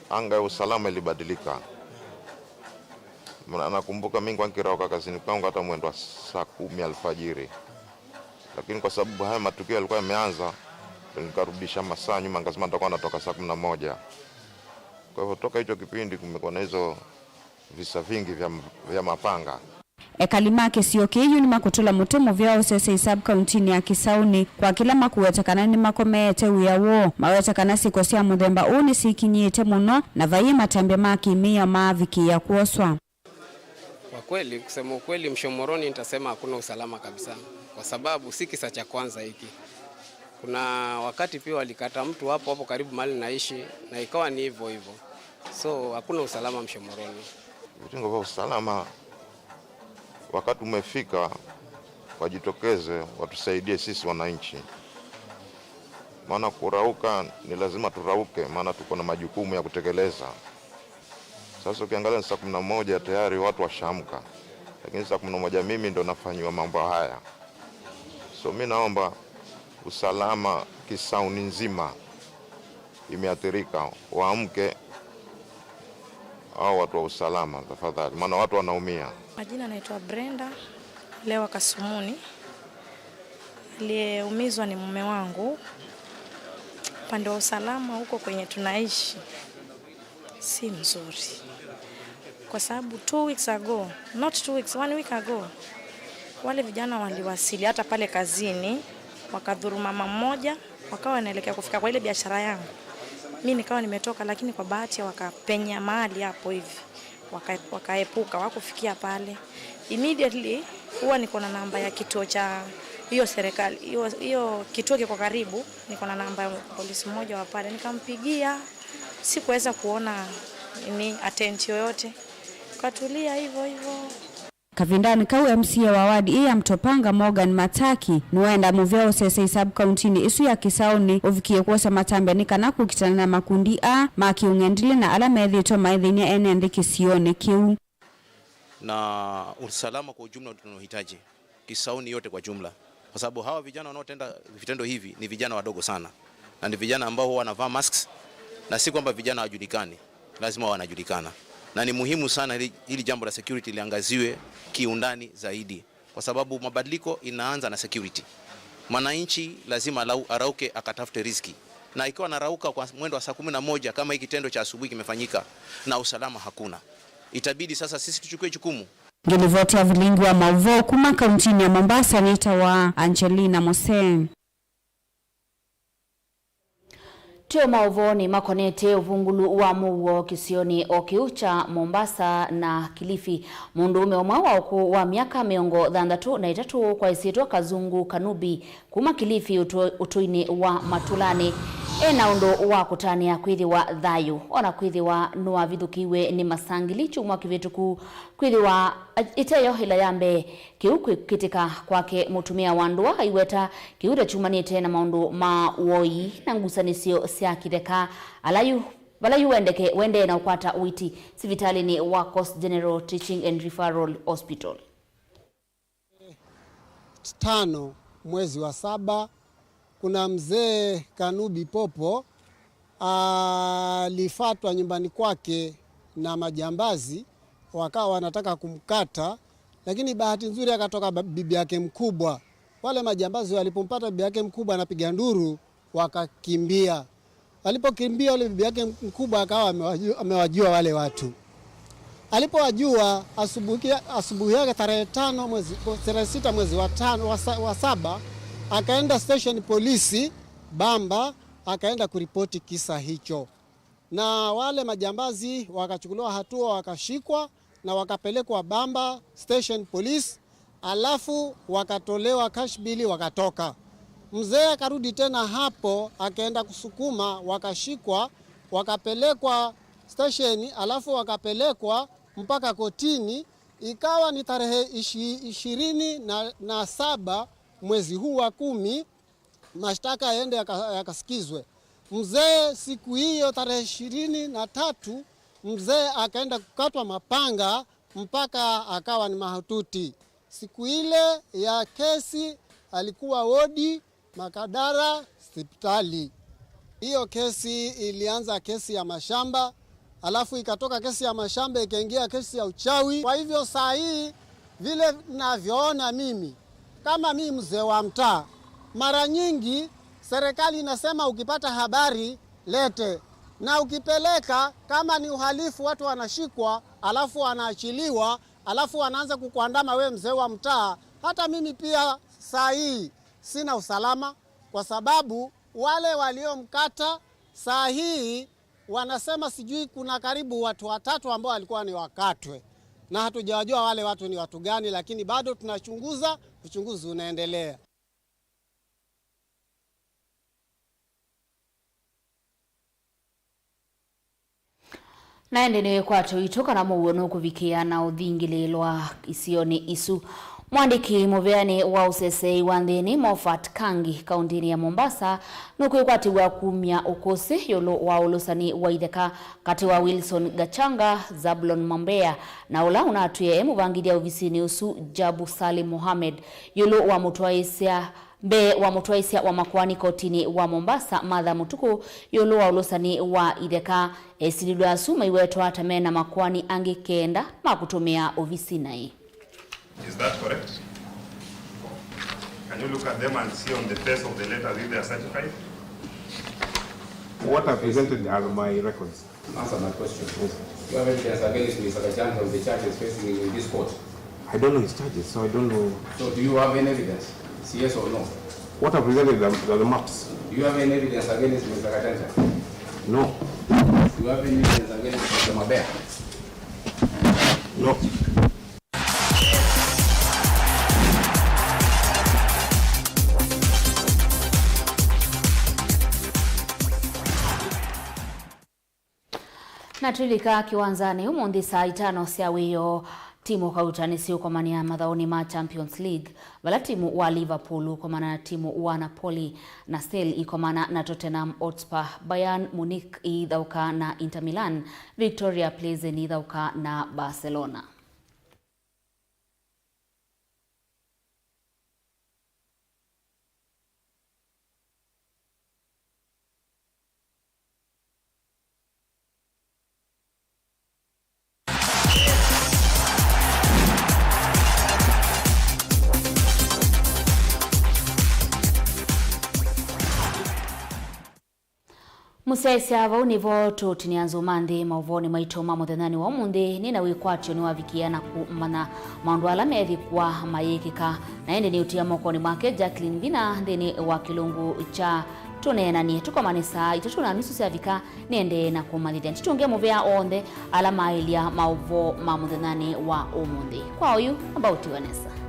anga ya usalama ilibadilika. Nakumbuka mimi nikirauka kazini kwangu hata mwendo wa saa 10 alfajiri. Lakini kwa sababu haya matukio yalikuwa yameanza, nikarudisha masaa nyuma nikasema nitakuwa natoka saa 11. Kwa hivyo toka hicho kipindi kumekuwa na hizo visa vingi vya mapanga. Ekalimake sio kiyu ni makutula mutemu vyao sese sub-county ya Kisauni kwa kila makuwetakana ni makomete uyawo mawetakana sikosia mudhemba uni sikinyite muno na vayi matambe maki miya maaviki ya kuoswa. Kwa kweli, kusema ukweli Mshomoroni nitasema hakuna usalama kabisa kwa sababu si kisa cha kwanza hiki. Kuna wakati pia walikata mtu hapo karibu mahali naishi na ikawa ni hivyo. So hakuna usalama Mshomoroni. Vitengo vya usalama wakati umefika wajitokeze watusaidie sisi wananchi. Maana kurauka ni lazima turauke, maana tuko na majukumu ya kutekeleza. Sasa ukiangalia saa 11 tayari watu washamka. Lakini saa 11 mimi ndo nafanywa mambo haya. So mimi naomba usalama Kisauni nzima imeathirika, waamke au watu wa usalama tafadhali, maana watu wanaumia. Majina naitwa Brenda Lewa Kasumuni. Aliyeumizwa ni mume wangu. Upande wa usalama huko kwenye tunaishi si mzuri. Kwa sababu 2 weeks ago, not 2 weeks, 1 week ago, wale vijana waliwasili hata pale kazini, wakadhuru mama mmoja, wakawa wanaelekea kufika kwa ile biashara yangu. Mimi nikawa nimetoka lakini kwa bahati wakapenya mahali hapo hivi. Wakaepuka wakufikia pale. Immediately huwa niko na namba ya kituo cha hiyo serikali. Hiyo kituo kiko karibu, niko na namba ya polisi mmoja wa pale. Nikampigia, sikuweza kuona ni attention yoyote. Katulia hivyo. Kavindani kau MCA wa wadi ya Mtopanga Morgan Mataki nuenda muvyao sese sub-county ni isu ya Kisauni uvikie kuosa matambe ni kana kukitana na makundi a maki ungendile na ala medhito maidhini enende kisione kiu. Na usalama kwa ujumla tunaohitaji Kisauni yote kwa jumla. Kwa sababu hawa vijana wanaotenda vitendo hivi ni vijana wadogo sana. Na ni vijana ambao huwa wanavaa masks na si kwamba vijana hawajulikani, lazima wanajulikana. Na ni muhimu sana hili jambo la security liangaziwe kiundani zaidi. Kwa sababu mabadiliko inaanza na security. Mwananchi lazima arauke akatafute riziki. Na ikiwa anarauka kwa mwendo wa saa 11 kama hiki kitendo cha asubuhi kimefanyika na usalama hakuna, itabidi sasa sisi tuchukue jukumu. Ngilivotia Vilingi wa Mauvoo kuma kauntini ya Mombasa nitawa Angelina Moseng. Tio Mauvoo ni makonete uvungulu wa Mauvoo kisioni okiucha Mombasa na Kilifi. Mundume wa mwawa wa miaka miongo 33 kwa isitwa Kazungu Kanubi kuma Kilifi utuini wa Matulani. Naundo wa kutania kwithi wa thayu ona kwithi wa nua vithukiwe ni masangili chumwa kivituku kwithi wa iteyo ila yambe kiuku kitika kwake mutumia wa ndua iweta kiure chumanite na maundu ma woi na ngusanisio sia kideka alayu wende na ukwata uiti sivitali ni wa Coast General Teaching and Referral Hospital. 5 mwezi wa 7 kuna mzee Kanubi Popo alifatwa nyumbani kwake na majambazi, wakawa wanataka kumkata, lakini bahati nzuri akatoka bibi yake mkubwa. Wale majambazi walipompata bibi yake mkubwa anapiga nduru, wakakimbia. Walipokimbia wale bibi yake mkubwa akawa amewajua wale watu. Alipowajua asubuhi yake tarehe 6 mwezi wa 7 akaenda station polisi Bamba, akaenda kuripoti kisa hicho. Na wale majambazi wakachukuliwa hatua, wakashikwa na wakapelekwa Bamba station police, alafu wakatolewa cash bill wakatoka. Mzee akarudi tena hapo, akaenda kusukuma, wakashikwa, wakapelekwa station, alafu wakapelekwa mpaka kotini. Ikawa ni tarehe 27 mwezi huu wa 10 mashtaka yaende yakasikizwe. Mzee siku hiyo tarehe 23 mzee akaenda kukatwa mapanga mpaka akawa ni mahututi. Siku ile ya kesi alikuwa wodi Makadara hospitali. Hiyo kesi ilianza kesi ya mashamba, alafu ikatoka kesi ya mashamba ikaingia kesi ya uchawi. Kwa hivyo saa hii vile ninavyoona mimi kama mimi mzee wa mtaa, mara nyingi serikali inasema ukipata habari lete, na ukipeleka kama ni uhalifu watu wanashikwa, alafu wanaachiliwa, alafu wanaanza kukuandama we mzee wa mtaa. Hata mimi pia saa hii sina usalama, kwa sababu wale waliomkata saa hii wanasema sijui kuna karibu watu 3 ambao walikuwa ni wakatwe, na hatujawajua wale watu ni watu gani, lakini bado tunachunguza, uchunguzi unaendelea. Naendelea kwa tuitoka na muono kuvikia na uthingililwa isioni isu. Mwandiki muveani wa usesei wa nthini Moffat Kangi kauntini ya Mombasa nukwikwatigwa kumya ukosi yolo wa ulusani wa itheka kati wa Wilson Gachanga, Zablon Mambea na ula unatuye muvangidia uvisini usu Jabu Salim Mohamed yolo wa mutwaisia wa makwani kotini wa Mombasa Martha Mutuku yolo wa ulusani wa itheka esililu ya suma iwetu atamena makwani angikenda makutumia ovisinai. Is that correct? Can you look at them and see on the face of the letters if they are certified? What I presented are my records. Answer my question. Yes. You have evidence against Mr. Gachanga on the charges facing in this court? I don't know his charges, so I don't know. So do you have any evidence? Yes or no? What I presented are the maps. Do you have any evidence against Mr. Gachanga? No. Do you have any evidence against Mr. Mabea? No. Natulika kiwanzani umundi saa 5 siawiyo timu kautani siyo kwa mania madhaoni ma Champions League wala timu wa Liverpool kwa mana timu wa Napoli na Stell iko mana na Tottenham Hotspur, Bayern Munich idhauka na Inter Milan, Victoria Pleasant idhauka na Barcelona. Musesi ava univo tutinianzo mande mauvoni maito mamuthenani wa munde nina wikwatio ni wavikiana kumana maundu ala methi kwa mayikika na ende ni utia mokoni mwake Jacqueline Vina ndeni wa kilungu cha tunenani tukomanisa itutuna nusu syavika nende na kumalithia titunge muvea onde ala mailia Mauvoo mamuthenani wa umunde kwa uyu about Vanessa.